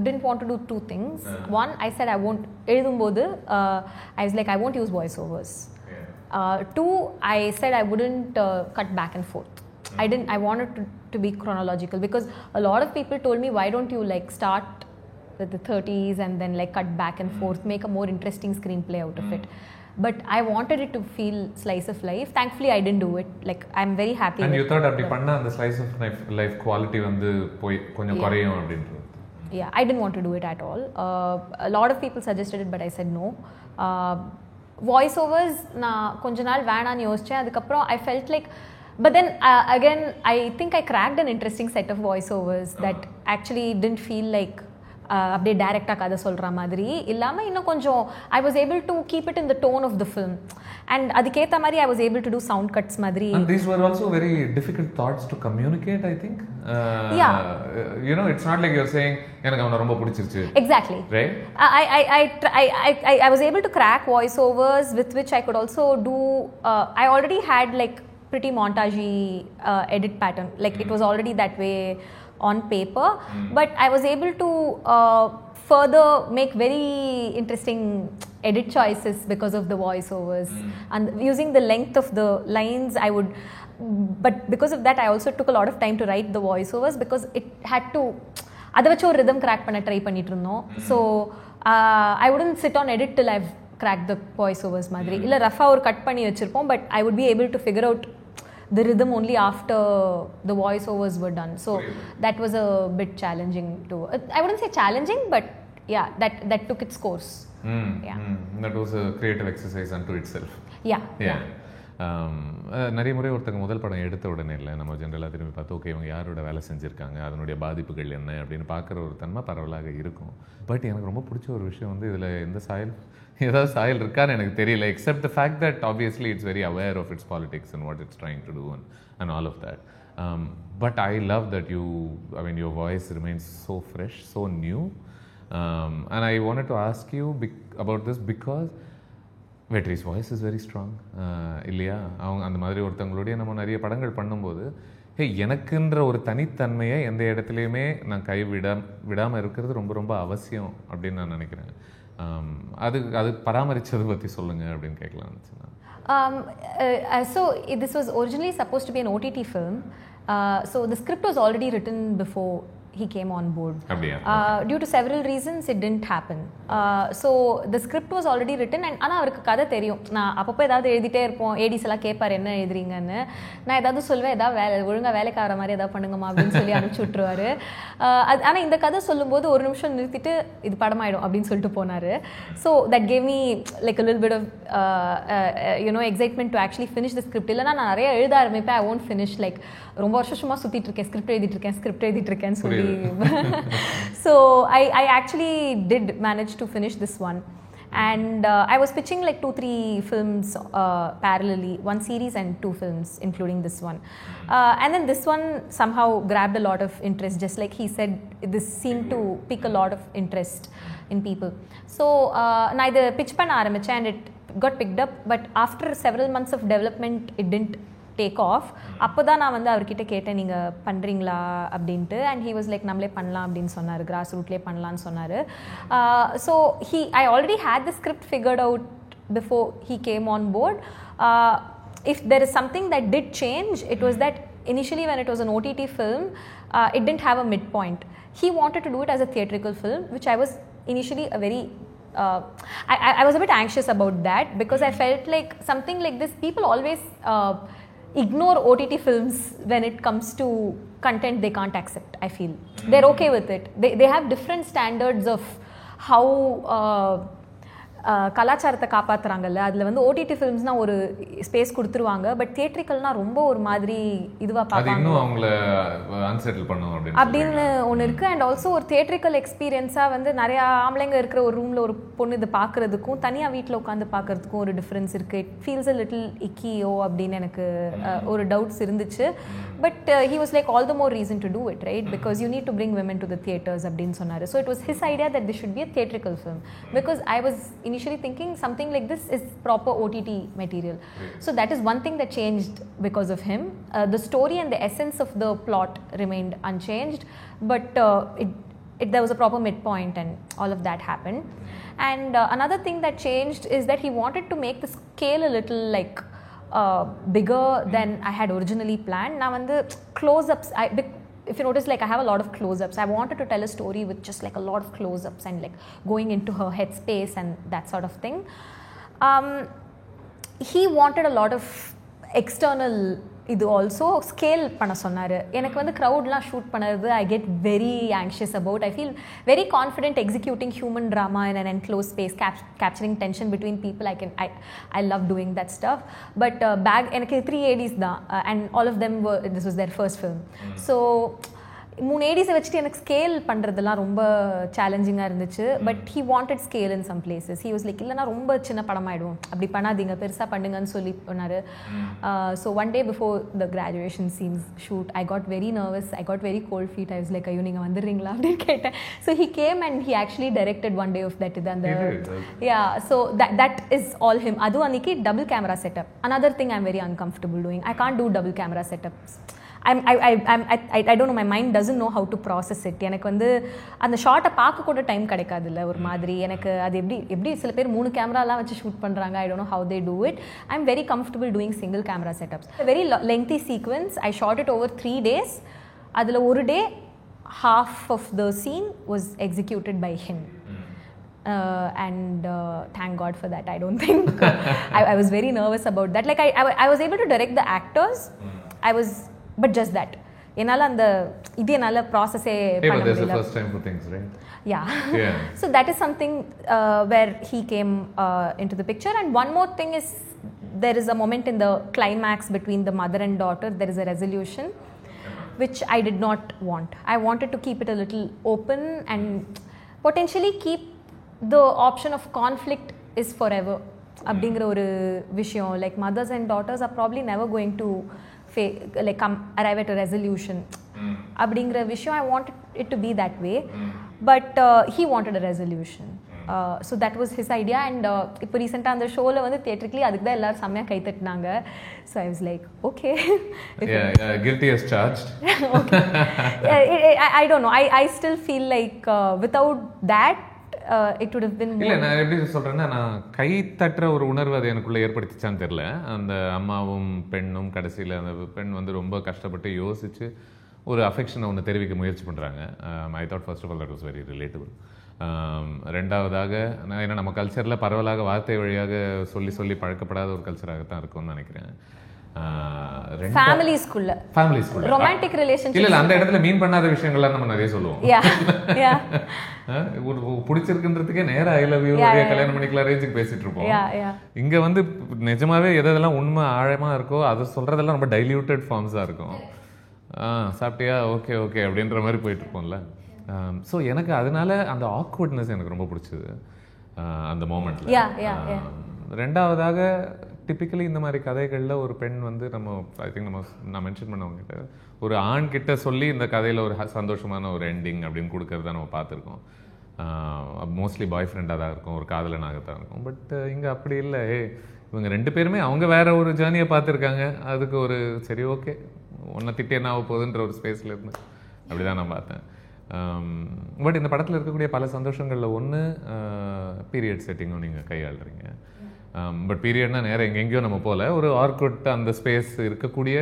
didn't want to do two things. One, I said I won't எழுதும்போது I was like, I won't use voiceovers. Two, I said I wouldn't cut back and forth. I wanted to be chronological, because a lot of people told me, why don't you like start with the 30s and then like cut back and forth, make a more interesting screenplay out of it. But I wanted it to feel slice of life. Thankfully I didn't do it. Like I'm very happy.
And you thought அப்படி பண்ணா அந்த slice of life quality வந்து போய் கொஞ்சம் குறையும் அப்படின்றது.
Yeah, I didn't want to do it at all. A lot of people suggested it, but I said no. Voiceovers நான் கொஞ்ச நாள் வேணான்னு யோசிச்சேன். அதுக்கப்புறம் I felt like, but then again I think I cracked an interesting set of voiceovers that actually didn't feel like அப்படியே டைரெக்டாக கதை சொல்கிற மாதிரி இல்லாமல் இன்னும் கொஞ்சம் I was able to keep it in the tone of the film, and அதுக்கேற்ற மாதிரி I was able to do sound cuts மாதிரி.
And these were also very difficult thoughts to communicate, I think.
Yeah.
You know, it's not like you're saying எனக்கு அவனை ரொம்ப பிடிச்சிருச்சு.
Exactly.
Right?
I was able to crack voiceovers with which I could also do, I already had like pretty montagey edit pattern, like it was already that way on paper, but I was able to further make very interesting edit choices because of the voiceovers, and using the length of the lines I would, but because of that I also took a lot of time to write the voiceovers, because it had to adha vechu or rhythm crack panna try panniterundom. So I wouldn't sit on edit till I've cracked the voiceovers madri illa rough or cut panni vechirpom, but I would be able to figure out the rhythm only after the voiceovers were done. So that was a bit challenging to, I wouldn't say challenging, but yeah, that took its course. Yeah.
That was a creative exercise unto itself.
Yeah.
நிறைய முறை ஒருத்தங்க முதல் படம் எடுத்த உடனே இல்லை நம்ம ஜென்ரலாக திரும்பி பார்த்து ஓகே இவங்க யாரோட வேலை செஞ்சுருக்காங்க, அதனுடைய பாதிப்புகள் என்ன அப்படின்னு பார்க்குற ஒரு தன்மை பரவலாக இருக்கும். பட் எனக்கு ரொம்ப பிடிச்ச ஒரு விஷயம் வந்து இதில் எந்த ஏதாவது சாயல் இருக்கான்னு எனக்கு தெரியல, except the fact that obviously it's very aware of its politics and what it's trying to do and all of that. But I love that your voice remains so fresh, so new. And I wanted to ask you about this because Vetri's voice is very strong. இல்லையா, அவங்க அந்த மாதிரி ஒருத்தவங்களுடைய நம்ம நிறைய படங்கள் பண்ணும்போது எனக்குன்ற ஒரு தனித்தன்மையை எந்த இடத்துலையுமே நான் விடாமல் இருக்கிறது ரொம்ப ரொம்ப அவசியம் அப்படின்னு நான் நினைக்கிறேன். அது பராமரிச்சதை பற்றி சொல்லுங்கள் அப்படின்னு கேட்கலாம்.
So this was originally supposed to be an OTT film. So the script was already written before he came on board. Due to several reasons it didn't happen. So the script was already written, and ஆனால் அவருக்கு கதை தெரியும். நான் அப்பப்போ ஏதாவது எழுதிட்டே இருப்போம், Aedes எல்லாம் கேட்பார் என்ன எழுதுறீங்கன்னு. நான் ஏதாவது சொல்லுவேன், ஏதாவது ஒழுங்காக வேலைக்கார மாதிரி ஏதாவது பண்ணுங்கம்மா அப்படின்னு சொல்லி அனுப்பிச்சி விட்ருவாரு. ஆனால் இந்த கதை சொல்லும்போது ஒரு நிமிஷம் நிறுத்திட்டு இது படமாயிடும் அப்படின்னு சொல்லிட்டு போனார். So that gave me like a little bit of excitement to actually finish the script. இல்லைனா நான் நிறைய எழுத ஆரம்பிப்பேன், I won't finish, like ரொம்ப வருஷம் சும்மா சுற்றிட்டு இருக்கேன், ஸ்கிரிப்ட் எழுதிட்டு இருக்கேன்னு சொல்லி. So I actually did manage to finish this one, and I was pitching like 2-3 films parallelly, one series and 2 films including this one, and then this one somehow grabbed a lot of interest. Just like he said, this seemed to pick a lot of interest in people. So நான் இதை pitch பண்ண ஆரம்பிச்சேன் and it got picked up, but after several months of development it didn't take off. அப்போ தான் நான் வந்து அவர்கிட்ட கேட்டேன், நீங்கள் பண்ணுறீங்களா அப்படின்ட்டு. அண்ட் ஹி வாஸ் லைக் நம்மளே பண்ணலாம் அப்படின்னு சொன்னார், கிராஸ் ரூட்லேயே பண்ணலான்னு சொன்னார். So I already had the script figured out before he came on board. If there is something that did change, it was that initially when it was an OTT film, it didn't have a midpoint. He wanted to do it as a theatrical film, which I was initially a very I was a bit anxious about that, because I felt like something like this, people always ignore OTT films when it comes to content they can't accept. I feel they're okay with it. They have different standards of how கலாச்சாரத்தை காப்பாற்றுறாங்கல்ல. அதில் வந்து OTT ஃபிலிம்ஸ்னால் ஒரு space கொடுத்துருவாங்க, but தியேட்ரிக்கல்னால் ரொம்ப ஒரு மாதிரி இதுவாக பார்ப்பாங்க,
அவங்கள அன்செட்டில் பண்ணுவோம்
அப்படின்னு ஒன்று இருக்குது. அண்ட் ஆல்சோ ஒரு தியேட்ரிக்கல் எக்ஸ்பீரியன்ஸாக வந்து நிறையா ஆம்பளைங்க இருக்கிற ஒரு ரூமில் ஒரு பொண்ணு இது பார்க்குறதுக்கும் தனியாக வீட்டில் உட்காந்து பார்க்குறதுக்கும் ஒரு டிஃப்ரென்ஸ் இருக்குது. இட் ஃபீல்ஸ் அ லிட்டில் இக்கியோ அப்படின்னு எனக்கு ஒரு டவுட்ஸ் இருந்துச்சு. But he was like all the more reason to do it, right, because you need to bring women to the theatres அப்படின்னு சொன்னார். So it was his idea that this should be a theatrical film, because I was initially thinking something like this is proper OTT material. So that is one thing that changed because of him. The story and the essence of the plot remained unchanged, but there was a proper midpoint and all of that happened. And another thing that changed is that he wanted to make the scale a little like bigger than I had originally planned. Now when the close-ups, if you notice, like I have a lot of close-ups. I wanted to tell a story with just like a lot of close-ups and like going into her headspace and that sort of thing. He wanted a lot of external இது also scale பண்ண சொன்னார். எனக்கு வந்து க்ரௌட்லாம் shoot பண்ணுறது I get very anxious about. I feel very confident executing human drama in an enclosed space, capturing tension between people. I love doing that stuff. But எனக்கு 3 ADs தான், and all of them were, this was their first film. So 3 ADs வச்சுட்டு எனக்கு scale பண்ணுறதுலாம் ரொம்ப சேலஞ்சிங்காக இருந்துச்சு. But he wanted scale in some places. He was like இல்லைனா ரொம்ப சின்ன படமாயிடும், அப்படி பண்ணாதீங்க, பெருசாக பண்ணுங்கன்னு சொல்லி பண்ணார். So one day before the graduation scenes shoot I got very nervous, I got very cold feet. I was like ஐயோ நீங்கள் வந்துடுறீங்களா அப்படின்னு கேட்டேன். So he came and he actually directed one day off that. இது அந்த so that is all him. அதுவும் அன்றைக்கி double camera setup. Another thing I am very uncomfortable doing. I can't do double camera setups. I don't know, my mind doesn't know how to process it. எனக்கு வந்து அந்த ஷார்ட்டை பார்க்க கூட time கிடைக்காது இல்லை ஒரு மாதிரி. எனக்கு அது எப்படி சில பேர் 3 கேமராலாம் வச்சு ஷூட் பண்ணுறாங்க. I don't know how they do it. I'm very comfortable doing single camera setups. A very lengthy sequence. I shot it over 3 days. அதில் ஒரு டே half of the scene was executed by him. And thank God for that. I don't think I was very nervous about that. Like I was able to direct the actors. But just that. என்னால் அந்த இது என்னால் ப்ராசஸே பண்ண முடியல.
First time for things, right?
Yeah. So that is something where he came into the picture. And one more thing is, there is a moment in the climax between the mother and daughter. There is a resolution, which I did not want. I wanted to keep it a little open and potentially keep the option of conflict is forever. அப்படிங்கிற ஒரு விஷயம். Like mothers and daughters are probably never going to like arrive at a resolution. அப்படிங்கிற விஷயம், I wanted it to be that way. But he wanted a resolution. So that was his idea. And இப்போ ரீசெண்டாக அந்த ஷோவில் வந்து தியேட்டர்லி அதுக்கு தான் எல்லாரும் செம்மையாக கை தட்டினாங்க. So I was like, okay.
Guilty as charged.
Okay. I don't know. I still feel like without that it would have been more.
இல்லை, நான் எப்படி சொல்கிறேன்னா, நான் கை தட்டுற ஒரு உணர்வு அது எனக்குள்ளே ஏற்படுத்திச்சான்னு தெரில. அந்த அம்மாவும் பெண்ணும் கடைசியில் அந்த பெண் வந்து ரொம்ப கஷ்டப்பட்டு யோசித்து ஒரு அஃபெக்ஷனை ஒன்று தெரிவிக்க முயற்சி பண்ணுறாங்க. I thought first of all that was very relatable. ரெண்டாவதாக, ஏன்னா நம்ம கல்ச்சரில் பரவலாக வார்த்தை வழியாக சொல்லி பழக்கப்படாத ஒரு கல்ச்சராகத்தான் இருக்கும்னு நினைக்கிறேன்.
ஃபேமிலி ஸ்கூல்ல ரொமான்டிக் ரிலேஷன்ஷிப்
இல்ல, அந்த இடத்துல மீன் பண்ணாத விஷயங்கள்லாம் நம்ம நிறைய சொல்லுவோம். பிடிச்சிருக்குன்றதுக்கே நேரா ஐ லவ் யூ கல்யாணம் பண்ணிக்கலாம் ரேஞ்சுக்கு பேசிட்டு இருப்போம். இங்க வந்து நிஜமாவே எதெல்லாம் உண்மை ஆழமா இருக்கோ அதை சொல்றதெல்லாம் ரொம்ப டைல்யூட்டட் ஃபார்ம்ஸா இருக்கும். சாப்பிட்டியா, ஓகே ஓகே அப்படின்ற மாதிரி போயிட்டு இருப்போம்ல. ஸோ எனக்கு அதனால அந்த ஆக்வர்ட்னஸ் எனக்கு ரொம்ப பிடிச்சது அந்த மோமெண்ட்ல. ரெண்டாவதாக, டிப்பிக்கலி இந்த மாதிரி கதைகளில் ஒரு பெண் வந்து ஐ திங்க் நான் மென்ஷன் பண்ணவங்ககிட்ட ஒரு ஆண் கிட்ட சொல்லி இந்த கதையில் ஒரு சந்தோஷமான ஒரு எண்டிங் அப்படின்னு கொடுக்கறத நம்ம பார்த்துருக்கோம். மோஸ்ட்லி பாய் ஃப்ரெண்டாக தான் இருக்கும், ஒரு காதலனாகத்தான் இருக்கும். பட் இங்கே அப்படி இல்லை. இவங்க 2 பேருமே அவங்க வேற ஒரு ஜேர்னியை பார்த்துருக்காங்க. அதுக்கு ஒரு சரி ஓகே ஒன்றை திட்டி என்ன ஆக போகுதுன்ற ஒரு ஸ்பேஸில் இருந்து அப்படி தான் நான் பார்த்தேன். பட் இந்த படத்தில் இருக்கக்கூடிய பல சந்தோஷங்களில் ஒன்று பீரியட் செட்டிங்கும் நீங்கள் கையாளுறீங்க. பட் பீரியட்னா நேரம் எங்கெங்கேயோ நம்ம போல ஒரு ஆர்குட் அந்த ஸ்பேஸ் இருக்கக்கூடிய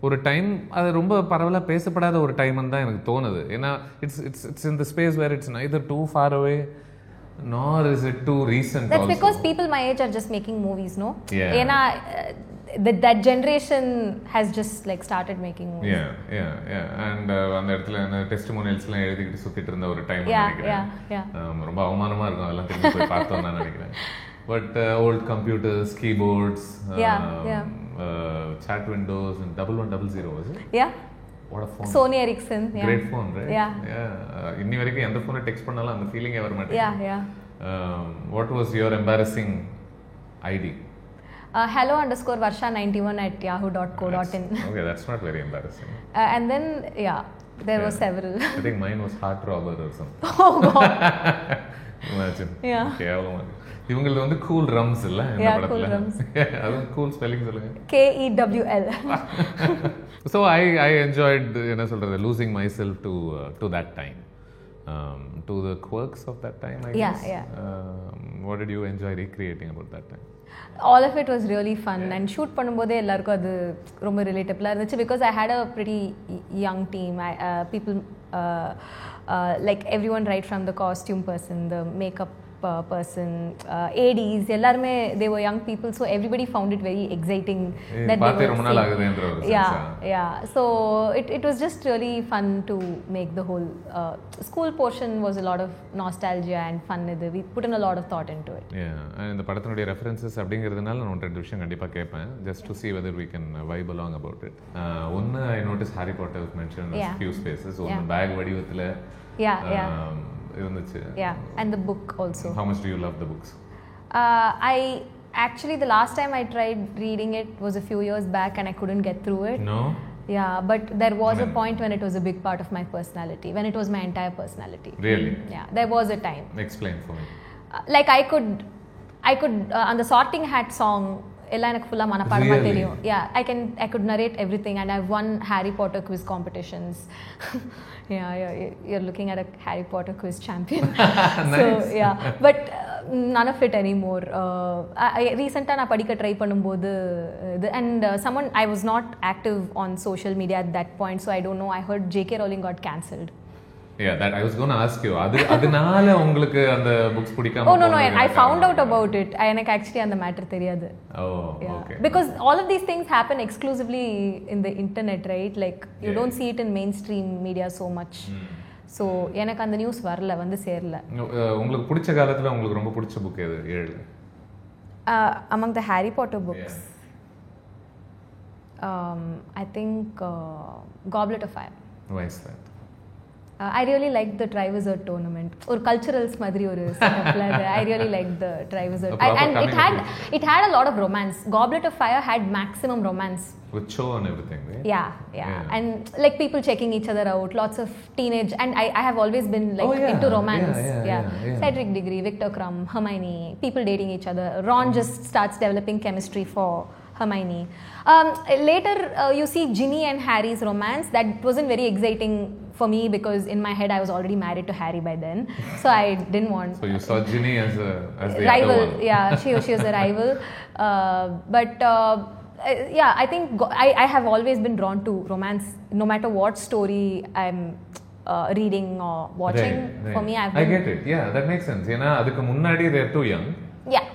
ஒரு டைம், அது ரொம்ப பரவலாக பேசப்படாத ஒரு டைம்னு தான் எனக்கு தோணுது. ஏன்னா it's in the space where it's neither too far away nor is it too recent.
That's
also
because people my age are just making movies, no?
Yeah.
Ena that generation has just like started making movies.
Yeah. And அந்த இடத்துல டெஸ்டிமோனியல்ஸ்லாம் எழுதிக்கிட்டு சுத்திட்டு இருந்த ஒரு time நினைக்கிறேன். ரொம்ப அவமானமா இருக்கும் அதெல்லாம் திரும்பி போய் பார்த்தோம் நான் நினைக்கிறேன். But old computers, keyboards, chat windows and 1100, was it?
Yeah.
What a phone.
Sony Ericsson.
Great phone, right?
Yeah.
இன்னி வரைக்கும் எந்த ஃபோனை டெக்ஸ்ட் பண்ணாலும் அந்த ஃபீலிங்கே வர மாட்டேங்குது.
Yeah.
What was your embarrassing ID?
hello_varsha91@yahoo.co.in.
Okay, that's not very embarrassing.
And then there were several.
I think mine was heart robber or something.
Oh God.
Imagine.
Yeah.
கேவலமா. இவங்களது வந்து கூல் ரம்ஸ் இல்ல இந்த படத்துல. அது cool spelling சொல்லுங்க.
KEWL.
So I enjoyed என்ன சொல்றது losing myself to that time. To the quirks of that time, I guess.
Yeah.
What did you enjoy recreating about that time?
all of it was really fun and shoot பண்ணும்போதே எல்லாருக்கும் அது ரொம்ப ரிலேட்டபிளாக இருந்துச்சு because I had a pretty young team. People like everyone right from the costume person, the makeup person, ADs எல்லாருமே they were young people, so everybody found it very exciting that
பார்த்தே ரொம்ப நாள் ஆகுதுன்ற ஒரு
yeah so it was just really fun to make the whole school portion was a lot of nostalgia and fun. We put in a lot of thought into it.
இந்த படத்தினுடைய references அப்படிங்கிறதுனால நான் ரெண்டு விஷயம் கண்டிப்பாக கேட்பேன் just to see whether we can vibe along about it. ஒன்று I noticed Harry Potter was mentioned in a few spaces. ஒன்று பேக் வடிவத்தில் இருந்துச்சு.
And the book also.
How much do you love the books?
I actually, the last time I tried reading it was a few years back and I couldn't get through it.
No?
Yeah, but there was a point when it was a big part of my personality, when it was my entire personality.
Really?
Yeah, there was a time.
Explain for me.
Like I could on the Sorting Hat song, ella enak fulla manapadama theriyum. Yeah, I could narrate everything and I've won Harry Potter quiz competitions. Yeah, you're looking at a Harry Potter quiz champion.
Nice.
So yeah, but none of it anymore. Recently நான் படிக்க try பண்ணும்போது and someone, I was not active on social media at that point, so I don't know, I heard J.K. Rowling got cancelled.
Yeah, that I was going to ask you. அதனால உங்களுக்கு அந்த books பிடிக்காம
Oh no, I found out about it. எனக்கு actually அந்த matter தெரியாது.
Oh, okay.
Because all of these things happen exclusively in the internet, right? Like you don't see it in mainstream media so much. So எனக்கு அந்த news வரல, வந்து சேரல.
உங்களுக்கு பிடிச்ச காலத்துல உங்களுக்கு ரொம்ப பிடிச்ச புக் எது? ஏழு.
Among the Harry Potter books, I think Goblet of Fire.
Why is that?
I really liked the Triwizard tournament. Or culturals madri oru setup. I really liked the Triwizard. And it had a lot of romance. Goblet of Fire had maximum romance.
With Cho and everything, right?
Yeah. And like people checking each other out, lots of teenage, and I have always been like into romance. Yeah. Cedric Diggory, Victor Crumb, Hermione, people dating each other. Ron just starts developing chemistry for Hermione. Later you see Ginny and Harry's romance. That wasn't very exciting for me because in my head I was already married to Harry by then, so I didn't want.
So you saw Ginny as the
rival.
Other one.
Yeah, she was a rival. But yeah, I think I have always been drawn to romance, no matter what story I'm reading or watching.
Right.
For me,
I get it. Yeah, that makes sense. ஏன்னா அதுக்கு முன்னாடி they're too young.
Yeah.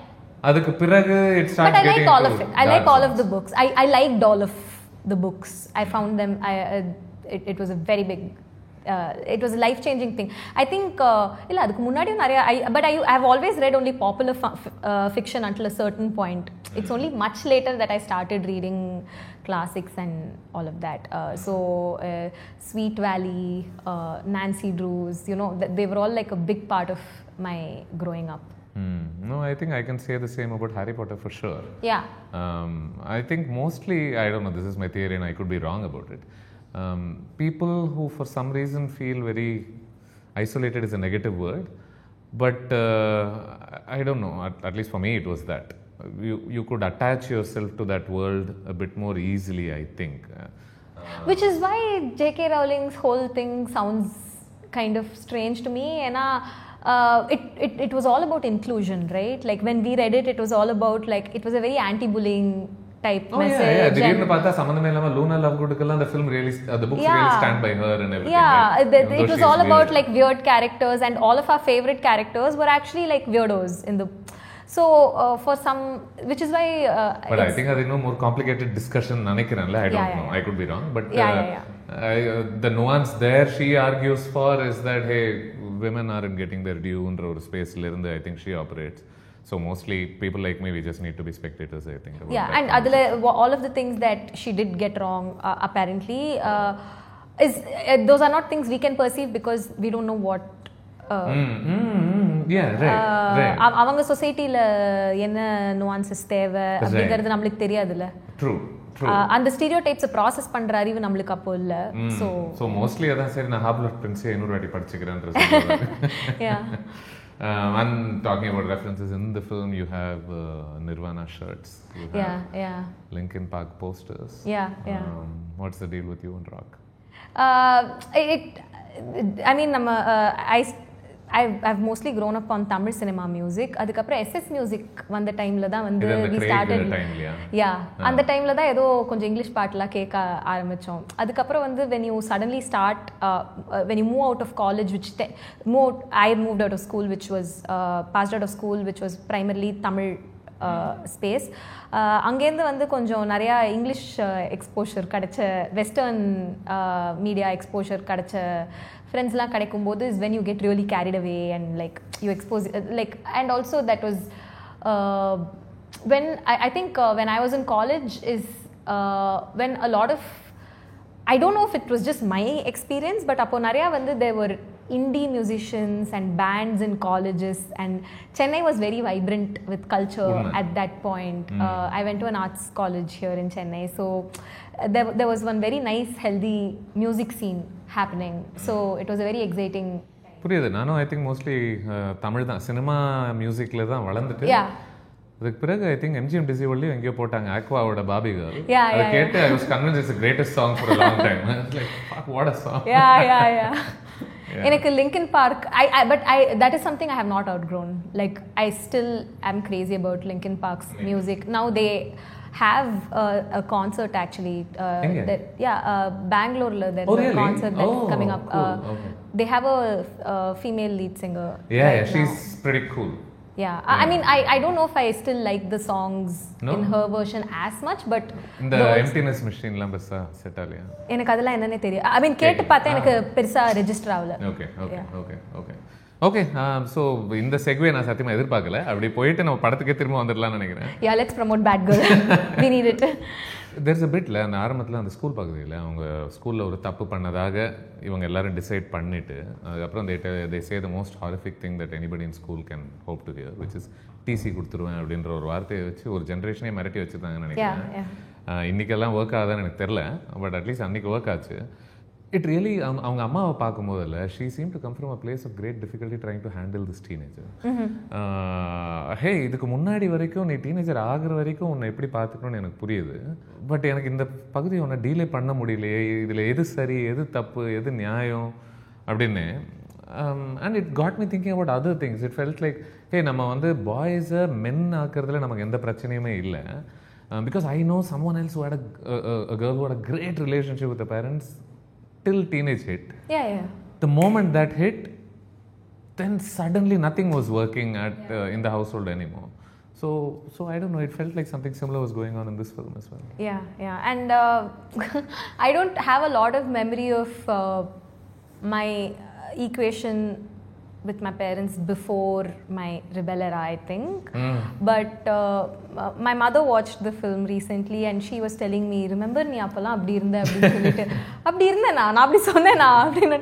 அதுக்கு பிறகு it starts
but I
getting
like all of it. I like all
songs.
of the books. I liked all of the books. I found them. It was a very big. It was a life-changing thing. I think illa adukku munnadiyum nariya but I have always read only popular fiction until a certain point. It's only much later that I started reading classics and all of that. So Sweet Valley, Nancy Drews, you know, they were all like a big part of my growing up.
No, I think I can say the same about Harry Potter for sure.
Yeah.
I think mostly, I don't know, this is my theory and I could be wrong about it. People who for some reason feel very isolated is a negative word, but I don't know, at least for me it was that. You could attach yourself to that world a bit more easily, I think.
Which is why J.K. Rowling's whole thing sounds kind of strange to me. And it was all about inclusion, right? Like when we read it, it was all about like, it was a very anti-bullying type message.
Yeah. திடீர்னு பார்த்தா சம்பந்தமே இல்லாம Luna லவ்குட்க்குலாம் the film really, the books really stand by her and everything.
Yeah,
right?
it was all about like weird characters, and all of our favorite characters were actually like weirdos in the. So for some, which is why.
But I think I know more complicated discussion. நினைக்கிறேன்ல, I don't know. I could be wrong, but the nuance there she argues for is that hey, women aren't getting their due ன்ற ஒரு ஸ்பேஸ்ல இருந்து I think she operates. So mostly people like me, we just need to be spectators, I think.
Yeah, and all of the things that she did get wrong, apparently, those are not things we can perceive because we don't know what.
Yeah, right.
அவங்க சொசைட்டில என்ன nuances தேவை அப்படிங்கிறது நம்மளுக்கு தெரியாதுல்ல.
True.
அந்த stereotypes process பண்ற அறிவு நம்மளுக்கு அப்போ இல்ல.
So mostly அதான் சரி நான் ஹாப்லட் பிரின்ஸ் 100 வாட்டி படிச்சுக்கிறேன்ற சொல்றாங்க.
Yeah.
I'm talking about references in the film. You have Nirvana shirts. You have Linkin Park posters.
Yeah.
What's the deal with you and rock?
I mean, I've mostly grown up on Tamil cinema music. அதுக்கப்புறம் SS music வந்த டைம்ல தான் வந்து we started அந்த டைம்ல தான் ஏதோ கொஞ்சம் இங்கிலீஷ் பாட்டுலாம் கேட்க ஆரம்பிச்சோம். அதுக்கப்புறம் வந்து when you suddenly start when you move out of college I moved out of school which was passed out of school which was primarily Tamil space. அங்கேருந்து வந்து கொஞ்சம் நிறையா இங்கிலீஷ் எக்ஸ்போஷர் கிடச்ச, வெஸ்டர்ன் மீடியா எக்ஸ்போஷர் கிடச்ச ஃப்ரெண்ட்ஸ்லாம் கிடைக்கும்போது is when you get really carried away and like you expose like and also that was when I think when I was in college is when a lot of I don't know if it was just my experience but appo nariya vandu there were indie musicians and bands in colleges and Chennai was very vibrant with culture at that point. I went to an arts college here in Chennai, so there was one very nice healthy music scene happening, so it was a very exciting.
புரியுது. நானும் I think mostly Tamil தான், cinema மியூசிக்கில் தான் வளர்ந்துட்டு. அதுக்கு பிறகு I think MGM டிசிவல்லையும் எங்கேயோ போட்டாங்க ஆக்வாவோட பாபி கேர்ள். அதை கேட்டு I was convinced it's the greatest song for a long time. I was like, fuck, what a song.
எனக்கு Linkin Park but that is something I have not outgrown. Like I still am crazy about Linkin Park's music. Now they have a concert actually Bangalore la there's a concert that's coming up. Okay. They have a female lead singer.
She's pretty cool.
I mean I don't know if I still like the songs in her version as much but
the emptiness machine la bessa set alaya
எனக்கு அதெல்லாம் என்னன்னே தெரியும். I mean கேட்டு பார்த்தா எனக்கு பெருசா register ஆகல.
Okay so இந்த செக்வே நான் சத்தியமா எதிர்பார்க்கல. அப்படி போயிட்டு நம்ம படத்துக்கே திரும்ப வந்துடலாம்னு நினைக்கிறேன்.
Let's promote Bad Girl. We need it.
there's a bit அந்த ஆரம்பத்தில் அந்த ஸ்கூல் பகுதியில் அவங்க ஸ்கூலில் ஒரு தப்பு பண்ணதாக இவங்க எல்லாரும் டிசைட் பண்ணிட்டு அதுக்கப்புறம் they say the most horrific thing that anybody in school can hope to hear which is TC கொடுத்துருவேன் அப்படின்ற ஒரு வார்த்தையை வச்சு ஒரு ஜென்ரேஷனே மிரட்டி வச்சுருந்தாங்கன்னு நினைக்கிறேன். இன்றைக்கெல்லாம் ஒர்க் ஆகுதான்னு எனக்கு தெரில பட் அட்லீஸ்ட் அன்றைக்கி ஒர்க் ஆச்சு. இட் ரியலி அவங்க அம்மாவை பார்க்கும்போதில்ல she seem to come from a place of great difficulty trying to handle this teenager. Hey இதுக்கு முன்னாடி வரைக்கும் நீ டீனேஜர் ஆகிற வரைக்கும் உன்னை எப்படி பார்த்துக்கணும்னு எனக்கு புரியுது பட் எனக்கு இந்த பகுதியை உன்னை டீலே பண்ண முடியலையே, இதில் எது சரி எது தப்பு எது நியாயம் அப்படின்னு. And it got me thinking about other things. It felt like hey நம்ம வந்து பாய்ஸை மென் ஆக்கிறதுல நமக்கு எந்த பிரச்சனையுமே இல்லை because I know someone else who had a girl who had a great relationship with the parents till teenage hit. The moment that hit, then suddenly nothing was working in the household anymore. So I don't know, it felt like something similar was going on in this film as well.
And I don't have a lot of memory of my equation with my parents before my rebel era, I think. But my mother watched the film recently and she was telling me, remember நீ அப்பெல்லாம் அப்படி இருந்த அப்படின்னு சொல்லிட்டு அப்படி இருந்தேன் நான் அப்படி சொன்னேனா அப்படின்னு.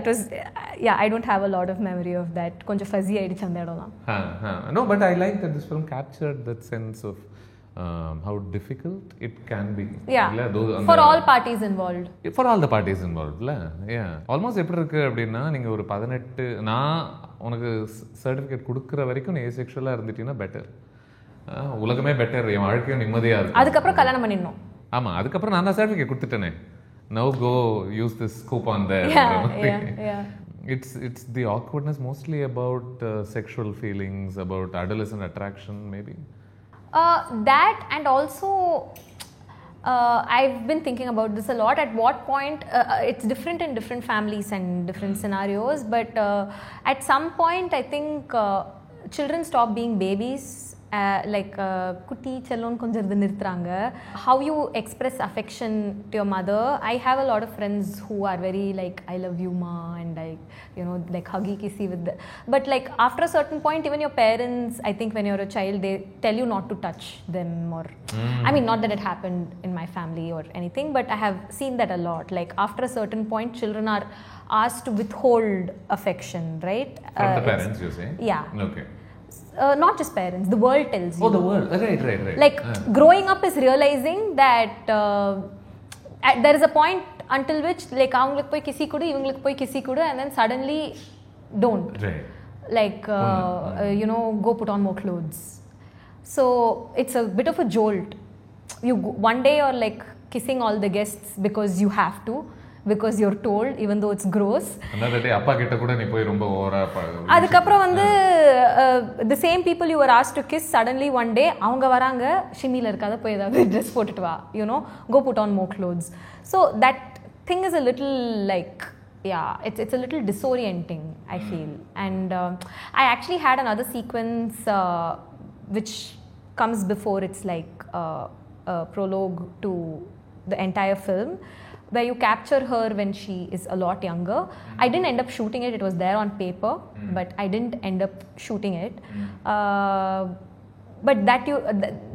It was I don't have a lot of memory of that. கொஞ்சம் fuzzy ஆயிடுச்சு அந்த இடம்லாம்.
No, but I like that this film captured that sense of how difficult it can be.
For all parties involved.
For all the parties involved. Almost எப்படி இருக்கு அப்படின்னா நீங்கள் ஒரு 18 நான் உனக்கு சர்டிஃபிகேட் கொடுக்குற வரைக்கும் நீ செக்ஷுவலாக இருந்துட்டீங்கன்னா பெட்டர், உலகமே பெட்டர், என் வாழ்க்கையும் நிம்மதியாக இருக்கும்.
அதுக்கப்புறம் கல்யாணம் பண்ணிடணும்.
ஆமாம், அதுக்கப்புறம் நான் தான் certificate கொடுத்துட்டேனே, now go use this coupon there. It's the awkwardness mostly about sexual feelings, about adolescent attraction maybe.
That and also I've been thinking about this a lot. At what point it's different in different families and different scenarios, but at some point I think children stop being babies. Like குட்டி செல்லோன்னு கொஞ்சம் இது நிறுத்துறாங்க. How you express affection to your mother. I have a lot of friends who are very like I love you ma and like you know like huggy kissy with the, but like after a certain point even your parents, I think when you're a child they tell you not to touch them or I mean not that it happened in my family or anything but I have seen that a lot. Like after a certain point children are asked to withhold affection, right?
From the parents you say? Okay.
Not just parents, the world tells you.
The world. Right.
Like growing up is realizing that there is a point until which like avungalukku poi kisi kudu ivungalukku poi kisi kudu and then suddenly don't.
Right.
Like you know go put on more clothes. So it's a bit of a jolt. One day you're like kissing all the guests because you have to because you're told, even though it's gross.
another அப்பா கிட்ட கூட நீ போய் ரொம்ப ஓவரா
அதுக்கப்புறம் வந்து the same people you were asked to kiss, suddenly one day அவங்க வராங்க, ஷிமில இருக்காத போய் ஏதாவது ட்ரெஸ் போட்டுட்டு வா, you know, go put on more clothes. So that thing is a little like, yeah, it's a little disorienting, I feel. And I actually had another sequence which comes before it's like a prologue to the entire film, where you capture her when she is a lot younger. I didn't end up shooting it. It was there on paper, but I didn't end up shooting it. But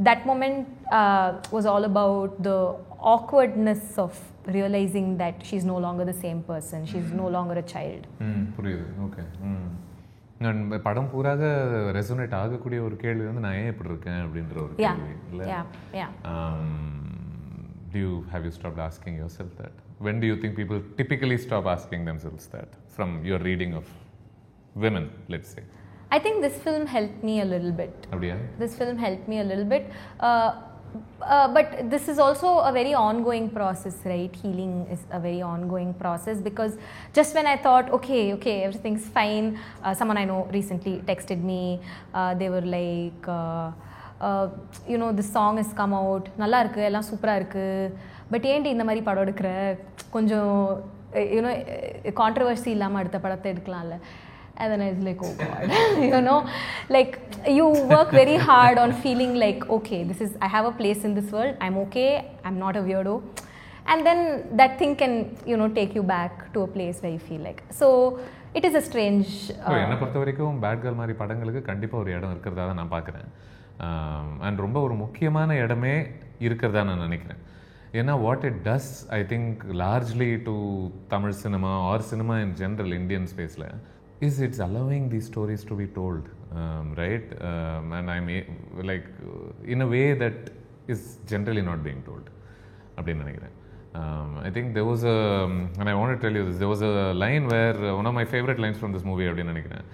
that moment was all about the awkwardness of realizing that she's no longer the same person. She's no longer a child.
புரியுது. Okay. படம் பூராக resonate ஆகக்கூடிய ஒரு கேள்வி வந்து நான் ஏன் இப்படி இருக்கேன் அப்படின்ற ஒரு கேள்வி இல்லை. Have you stopped asking yourself that? When do you think people typically stop asking themselves that from your reading of women, let's say?
I think this film helped me a little bit.
அப்படியா?
This film helped me a little bit. But this is also a very ongoing process, right? Healing is a very ongoing process, because just when I thought, okay, everything's fine, someone I know recently texted me. They were like, you know, this song has come out, நல்லா இருக்கு, எல்லாம் சூப்பராக இருக்கு, but ஏன்டி இந்த மாதிரி படம் எடுக்கிற, கொஞ்சம் யூனோ கான்ட்ரவர்சி இல்லாமல் அடுத்த படத்தை எடுக்கலாம்ல. And then I was like, oh God, you know, like you work very hard on feeling like, okay, I have a place in this world, I'm okay, I'm not a weirdo. And then that thing can, you know, take you back to a place where you feel like. So it is a strange...
என்னை பொறுத்த வரைக்கும் bad girl மாதிரி படங்களுக்கு கண்டிப்பாக ஒரு இடம் இருக்கிறதா தான் நான் பார்க்குறேன். அண்ட் ரொம்ப ஒரு முக்கியமான இடமே இருக்கிறதா நான் நினைக்கிறேன். ஏன்னா what it does, I think largely to Tamil cinema or cinema in general Indian ஸ்பேஸில், is it's allowing these stories to be told, right? And I'm like in a way that is generally not being told. அப்படின்னு நினைக்கிறேன். I think there was and I want to tell you this, there was a line where one of my favorite lines from this movie அப்படின்னு நினைக்கிறேன்,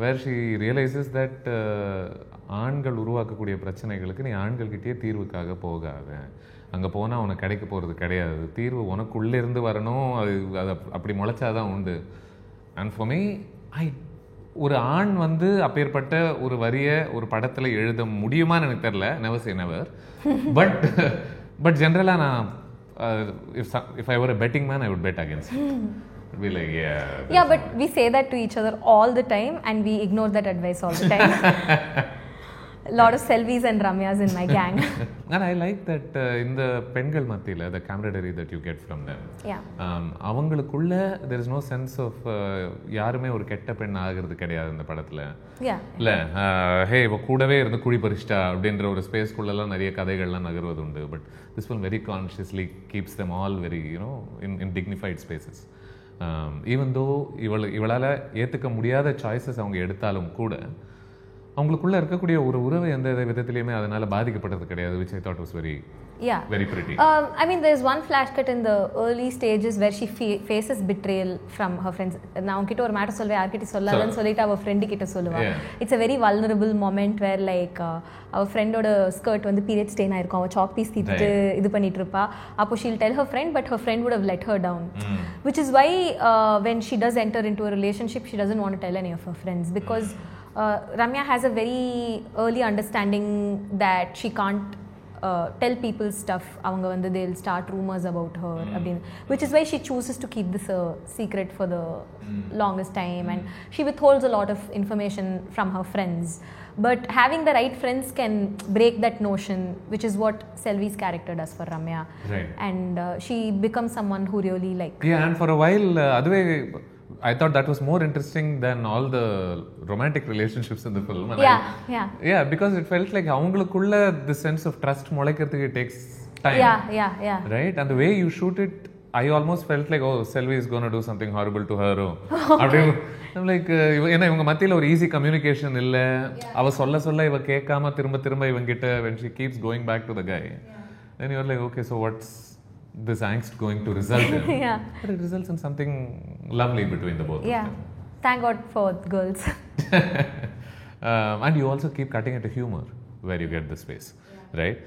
where she realizes that ஆண்கள் உருவாக்கக்கூடிய பிரச்சனைகளுக்கு நீ ஆண்கள்கிட்டயே தீர்வுக்காக போகாத, அங்கே போனால் உனக்கு கிடைக்க போகிறது கிடையாது, தீர்வு உனக்குள்ளேருந்து வரணும், அது அப்படி முளைச்சாதான் உண்டு. அண்ட் ஃபார் மீ, ஒரு ஆண் வந்து அப்பேற்பட்ட ஒரு வரியை ஒரு படத்தில் எழுத முடியுமான்னு எனக்கு தெரியல, நெவர் சே நெவர். பட் ஜென்ரலாக நான் if I were a betting man, I would bet against it. It'd be like, yeah,
but we say that to each other all the time and we ignore that advice all the time. A lot of Selvis and Ramyas in my gang.
And I like that இந்த பெண்கள் மத்தியில் the camaraderie that you get from them. அவங்களுக்குள்ள there is no sense of யாருமே ஒரு கெட்ட பெண் ஆகிறது கிடையாது இந்த படத்தில். இல்லை ஹே இவ கூடவே இருந்து குழி பறிச்சிட்டா அப்படின்ற ஒரு ஸ்பேஸ்க்குள்ளெல்லாம் நிறைய கதைகள்லாம் நகர்வது உண்டு. But this film very consciously keeps them all very, you know, in dignified spaces. Even though இவளால் ஏற்றுக்க முடியாத சாய்ஸஸ் அவங்க எடுத்தாலும் கூட அவங்களுக்குள்ள இருக்கக்கூடிய ஒரு உறவு எந்த விதத்திலையுமே அதனால பாதிக்கப்பட்டது கிடையாது, which I thought was very pretty.
I mean, there's one flash cut in the early stages where she faces betrayal from her friends. நான் உன்கிட்ட ஒரு மேட்டர் சொல்வேன், யார்கிட்ட சொல்லலன்னு சொல்லிட்டு அவள் ஃப்ரெண்டு கிட்ட சொல்லுவா. It's a very vulnerable moment where like அவள் ஃப்ரெண்டோட ஸ்கர்ட் வந்து பீரியட் ஸ்டெயின் ஆயிருக்கும், அவள் சாக் பீஸ் தீட்டு இது பண்ணிட்டு இருப்பா. அப்போ she'll tell her friend, but her friend would have let her down, which is why when she does enter into a relationship, she doesn't want to tell any of her friends, because Ramya has a very early understanding that she can't tell people stuff. Avanga vandu they'll start rumors about her, which is why she chooses to keep this a secret for the longest time, and she withholds a lot of information from her friends. But having the right friends can break that notion, which is what Selvi's character does for Ramya.
Right.
And she becomes someone who really like...
Yeah, and for a while, I thought that was more interesting than all the romantic relationships in the film. And yeah, because it felt like avungalukkulla the sense of trust molaikiradhukku takes time.
Yeah.
Right? And the way you shoot it, I almost felt like, oh, Selvi is going to do something horrible to her. I'm like, ஏன்னா இவங்க மத்தியில் ஒரு easy communication இல்லை, அவ சொல்ல இவ கேட்காம திரும்ப இவங்கிட்ட when she keeps going back to the guy, then you're like, okay, so what's this angst going to result in? But it results in something lovely between the both of them.
Thank God for girls.
And you also keep cutting into humor where you get the space. Right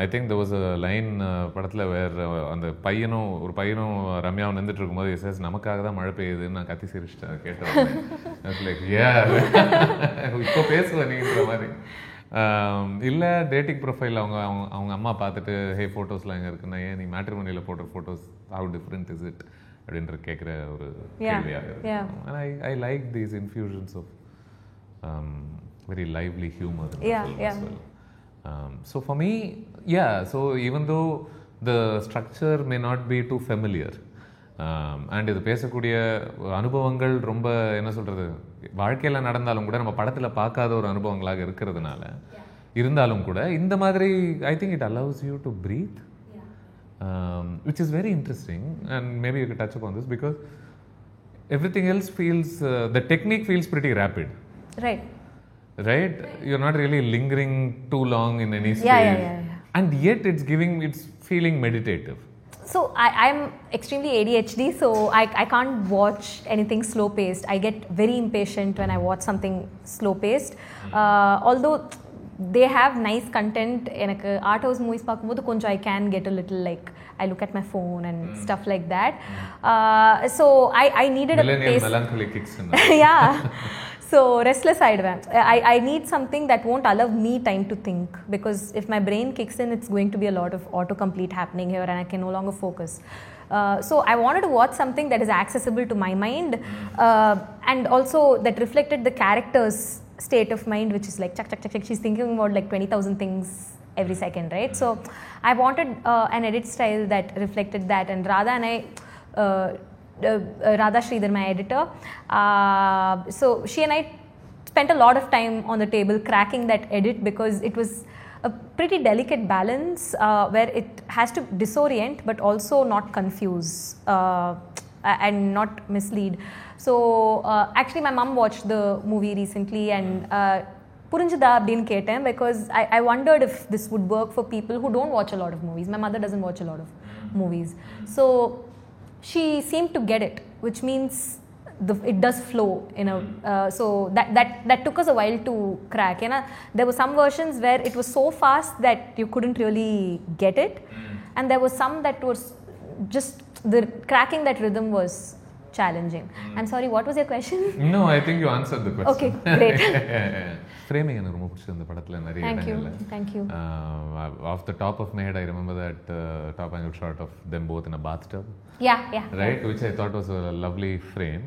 I think there was a line படத்தில் வேறு அந்த ஒரு பையனும் ரம்யாவும் நின்றுட்டு இருக்கும்போது sir நமக்காக தான் மழை பெய்யுதுன்னு நான் கத்தி சிரிச்சிட்டேன் கேட்டேன் லைக் ஏ இப்போ பேசுவேன் நீங்கிற மாதிரி. இல்லை டேட்டிங் ப்ரொஃபைல் அவங்க அம்மா பார்த்துட்டு ஹே ஃபோட்டோஸ்லாம் எங்கே இருக்குன்னா ஏன் நீ மேட்ரிமோனியில் போடுற photos how different is it அப்படின்ற கேட்குற ஒரு கேள்வியாக இருக்கும். I like these infusions of very lively humor in the film as well. So for me, so even though the structure may not be too familiar, and இது பேசக்கூடிய அனுபவங்கள் ரொம்ப என்ன சொல்கிறது வாழ்க்கையில் நடந்தாலும் கூட நம்ம படத்தில் பார்க்காத ஒரு அனுபவங்களாக இருக்கிறதுனால இருந்தாலும் கூட இந்த மாதிரி I think it allows you to breathe, which is very interesting, and maybe you could touch upon this because everything else feels, the technique feels pretty rapid. Right? You're not really lingering too long in any stage. And yet it's feeling meditative.
So I'm extremely ADHD, so I can't watch anything slow paced. I get very impatient when I watch something slow paced. Although they have nice content, எனக்கு art house movies பார்க்கும்போது கொஞ்சம் I can get a little like I look at my phone and stuff like that. So I needed
millennial melancholy kicks in.
Yeah. So restless ஆயிடுவேன். I need something that won't allow me time to think, because if my brain kicks in, it's going to be a lot of autocomplete happening here and I can no longer focus. So I wanted to watch something that is accessible to my mind, and also that reflected the character's state of mind, which is like chuck, she's thinking about like 20,000 things every second, right? So I wanted an edit style that reflected that, and Radha and I Radha Sridhar, my editor, so she and I spent a lot of time on the table cracking that edit, because it was a pretty delicate balance where it has to disorient but also not confuse and not mislead. So actually my mom watched the movie recently and புரிஞ்சுதா அப்படின்னு கேட்டேன், because I wondered if this would work for people who don't watch a lot of movies. My mother doesn't watch a lot of movies, so she seemed to get it, which means it does flow in a so that took us a while to crack. There were some versions where it was so fast that you couldn't really get it, and there was some that was just the cracking that rhythm was challenging. I'm sorry, what was your question?
No, I think you answered the question.
Okay, great.
Framing எனக்கு ரொம்ப பிடிச்ச இந்த படத்துல நிறைய இடங்கள்ல.
Thank you.
Off the top of my head, I remember that top angle shot of them both in a bathtub.
Yeah.
Right, which I thought was a lovely frame.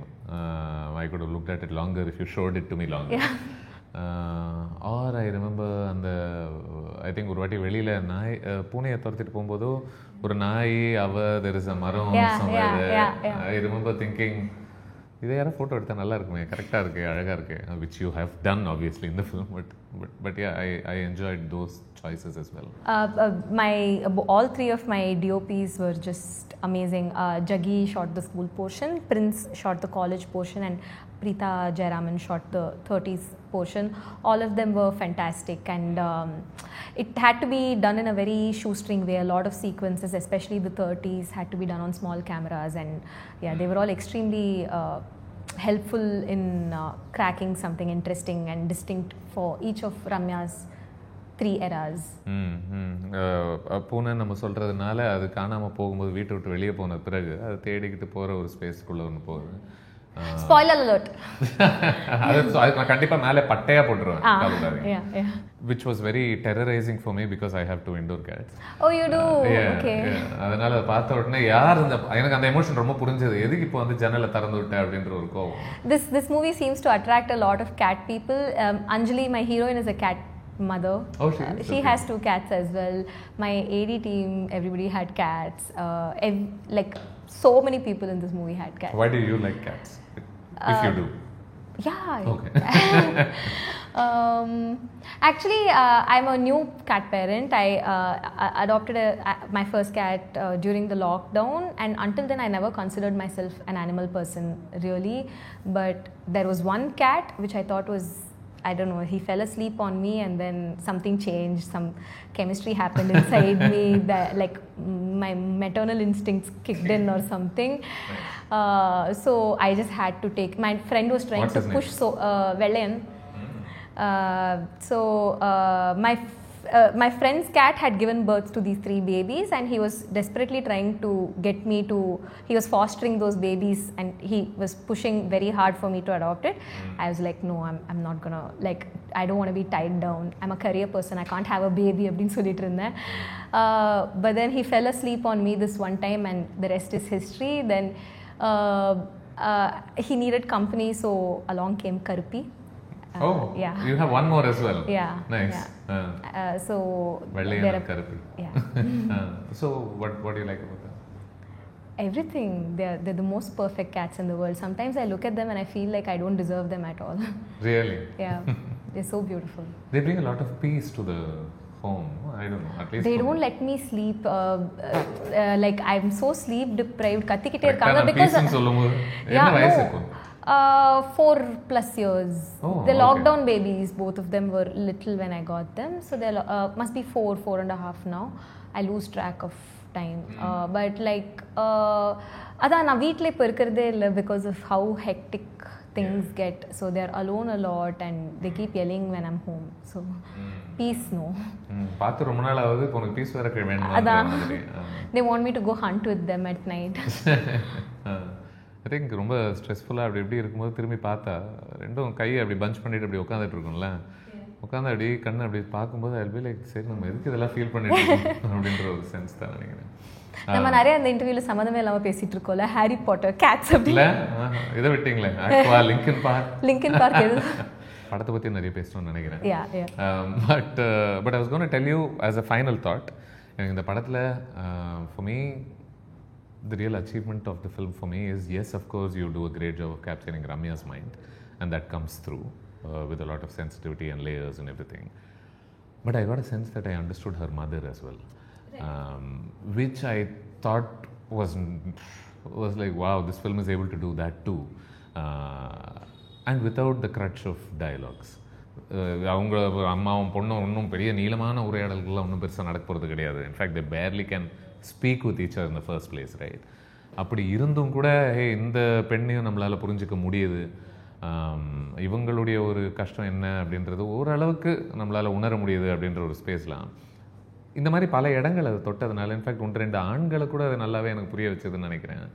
I could have looked at it longer if you showed it to me longer. Or I remember அந்த I think ஒரு வாட்டி வெளியில நாய் பூனையை துரத்திட்டு போகும்போது ஒரு நாய் there is a மரம் somewhere. I remember thinking இதை யாரும் ஃபோட்டோ எடுத்தால் நல்லா இருக்குமே, கரெக்டாக இருக்கு, அழகாக இருக்கு, which you have done obviously in the film, but yeah, I enjoyed those choices as well.
All three of my DOPs were just amazing. Jaggi shot the school portion, Prince shot the college portion, and Preeta Jayaraman shot the 30s portion. All of them were fantastic, and it had to be done in a very shoestring way. A lot of sequences, especially the 30s, had to be done on small cameras, and yeah, they were all extremely helpful in cracking something interesting and distinct for each of Ramya's 3 eras.
பூனை நம்ம சொல்கிறதுனால அது காணாமல் போகும்போது வீட்டை விட்டு வெளியே போன பிறகு அது தேடிக்கிட்டு போகிற ஒரு ஸ்பேஸ்க்குள்ளே ஒன்று போகுது.
Spoiler alert.
அது நான் கண்டிப்பாக மேலே பட்டையாக போட்டுருவேன். Which was very terrorizing for me because I have 2 indoor cats.
Oh, you do? Okay.
அதனால அதை பார்த்த உடனே யார் எனக்கு அந்த எமோஷன் ரொம்ப புரிஞ்சது, எதுக்கு இப்போ வந்து ஜன்னலை திறந்து விட்டேன் அப்படின்ற ஒரு கோவம்.
This movie seems to attract a lot of cat people. Anjali, my heroine, is a cat mother.
Oh,
she has 2 cats as well. My AD team, everybody had cats. Like so many people in this movie had cats.
Why do you like cats? If you do.
Yeah.
Okay.
Actually, I'm a new cat parent. I adopted my first cat during the lockdown, and until then I never considered myself an animal person really. But there was one cat which I thought was, I don't know, he fell asleep on me and then something changed, some chemistry happened inside me, that like my maternal instincts kicked in or something. So I just had to take, my friend was trying to push Vellayan. So my friend's cat had given birth to these 3 babies, and he was desperately trying to get me to, he was fostering those babies and he was pushing very hard for me to adopt it. I was like, no, I'm not gonna, like, I don't want to be tied down, I'm a career person, I can't have a baby அப்படினு சொல்லிட்டு இருந்தேன். But then he fell asleep on me this one time and the rest is history. Then he needed company, so along came Karupi.
Yeah. You have one more as well.
Yeah.
Nice.
Yeah. So
Vellaiyana Karupi.
Yeah.
So what do you like about them?
Everything. They're the most perfect cats in the world. Sometimes I look at them and I feel like I don't deserve them at all.
Really?
Yeah. They're so beautiful.
They bring a lot of peace to the home. I don't know. At least
they don't let me sleep. Like I'm so sleep deprived. கத்திக்கிட்டே இருக்காங்க because
என்ன வயசு இப்போ?
4+ years. The lockdown babies, both of them were little when I got them, so they must be 4.5 now. I lose track of time. But like அதான் நான் வீட்டில் இப்போ இருக்கிறதே இல்லை because of how hectic things get, so they're alone a lot and they keep yelling when I'm home, so peace no.
பார்த்து ரொம்ப நாள் ஆகுது, இப்போ உனக்கு பீஸ் வேற வேணும்.
அதான் they want me to go hunt with them at night.
I think ரொம்ப ஸ்ட்ரெஸ்ஃபுல்லாக அப்படி எப்படி இருக்கும்போது திரும்பி பார்த்தா ரெண்டும் கையை அப்படி பஞ்ச் பண்ணிட்டு அப்படி உட்காந்துட்டு இருக்கோம்ல, உட்காந்து அப்படி கண்ணை அப்படி பார்க்கும்போது அது பி லைக் சரி நம்ம எதுக்கு இதெல்லாம் ஃபீல் பண்ணிட்டு இருக்கோம் அப்படின்ற ஒரு சென்ஸ் தான் நினைக்கிறேன்.
நம்ம நிறைய அந்த இன்டர்வியூல சம்மந்தமே இல்லாமல் பேசிட்டு இருக்கோம்ல, ஹாரி பாட்டர், கேட்ஸ் அப்படி
இல்லை இதை விட்டீங்களே, ஆக்சுவலா லிங்கன் பார்க்
எது
படத்தை பற்றி நிறைய பேசணும்னு நினைக்கிறேன்.
But
I was gonna tell you as a final thought, எனக்கு இந்த படத்தில் for me the real achievement of the film for me is, yes, of course, you do a great job of capturing Ramya's mind, and that comes through with a lot of sensitivity and layers and everything. But I got a sense that I understood her mother as well, which I thought was like, wow, this film is able to do that too, and without the crutch of dialogues. அவங்க அம்மாவும் பொண்ணும் ஒன்றும் பெரிய நீளமான உரையாடல்கள்லாம் ஒன்றும் பெருசாக நடக்க போகிறது கிடையாது. In fact they barely can speak with each other in the first place, right? அப்படி இருந்தும் கூட இந்த பெண்ணையும் நம்மளால் புரிஞ்சிக்க முடியுது, இவங்களுடைய ஒரு கஷ்டம் என்ன அப்படின்றது ஓரளவுக்கு நம்மளால் உணர முடியுது அப்படின்ற ஒரு ஸ்பேஸ்லாம் இந்த மாதிரி பல இடங்கள் அது தொட்டதுனால, இன்ஃபேக்ட் 1-2 ஆண்களை கூட அது நல்லாவே எனக்கு புரிய வச்சதுன்னு நினைக்கிறேன்.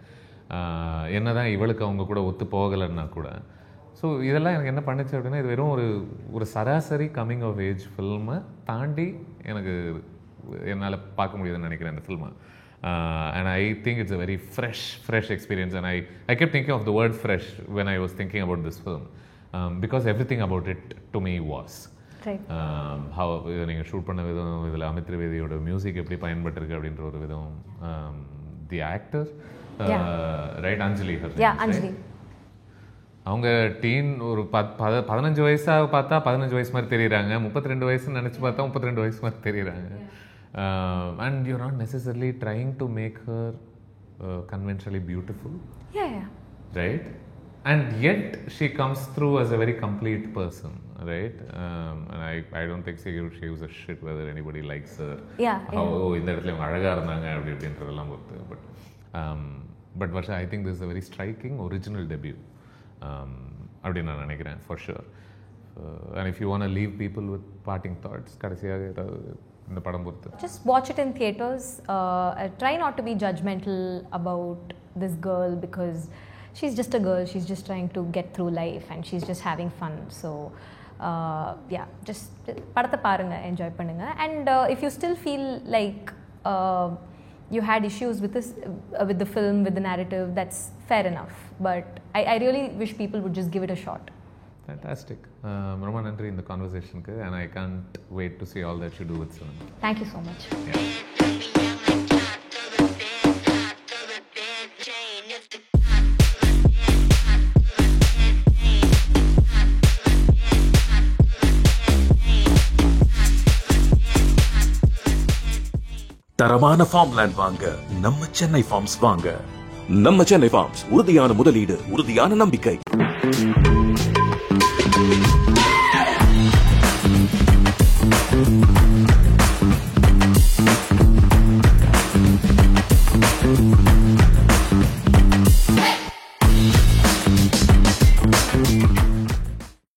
என்ன தான் இவளுக்கு அவங்க கூட ஒத்து போகலைன்னா கூட. ஸோ இதெல்லாம் எனக்கு என்ன பண்ணுச்சு அப்படின்னா, இது வெறும் ஒரு சராசரி கம்மிங் ஆஃப் ஏஜ் ஃபில்மை தாண்டி எனக்கு என்னால் பார்க்க முடியுதுன்னு நினைக்கிறேன் இந்த ஃபில்மை. And I think it's a very fresh experience, and I kept thinking of the word fresh when I was thinking about this film, because everything about it to me was
right.
How நீங்கள் shoot பண்ண விதம், இதில் Amit திரிவேதியோட music எப்படி பயன்பட்டிருக்கு அப்படின்ற ஒரு விதம், தி actor right, அஞ்சலி. அவங்க dean ஒரு 15 வயசாக பார்த்தா 15 வயசு மாதிரி தெரியுறாங்க, 32 வயசுன்னு நினச்சி பார்த்தா 32 வயசு மாதிரி தெரியுறாங்க. And you're not necessarily trying to make her conventionally beautiful.
Yeah.
Right? And yet she comes through as a very complete person, right? And I don't think she gives a shit whether anybody likes her. How இந்த இடத்துல அவங்க அழகாக இருந்தாங்க அப்படி அப்படின்றதெல்லாம் பொறுத்து. But Varsha, I think this is a very striking original debut. அப்படின்னு நான் நினைக்கிறேன், for sure. And if you want to leave people with parting thoughts, கடைசியாக ஏதாவது இந்த படம் பொறுத்து,
just watch it in theaters. Try not to be judgmental about this girl, because she's just a girl, she's just trying to get through life and she's just having fun. So yeah, just படத்தை பாருங்க, enjoy பண்ணுங்க. And if you still feel like you had issues with this, with the film, with the narrative, that's fair enough, but I really wish people would just give it a shot.
Fantastic. ரொம்ப நன்றி இந்த கான்வர்சேஷனுக்கு, and I can't wait to see all that you do with cinema.
Thank you so much.
தரமான farmland வாங்க நம்ம Chennai forms வாங்க. நம்ம Chennai forms, உறுதியான முதலீடு, உறுதியான நம்பிக்கை.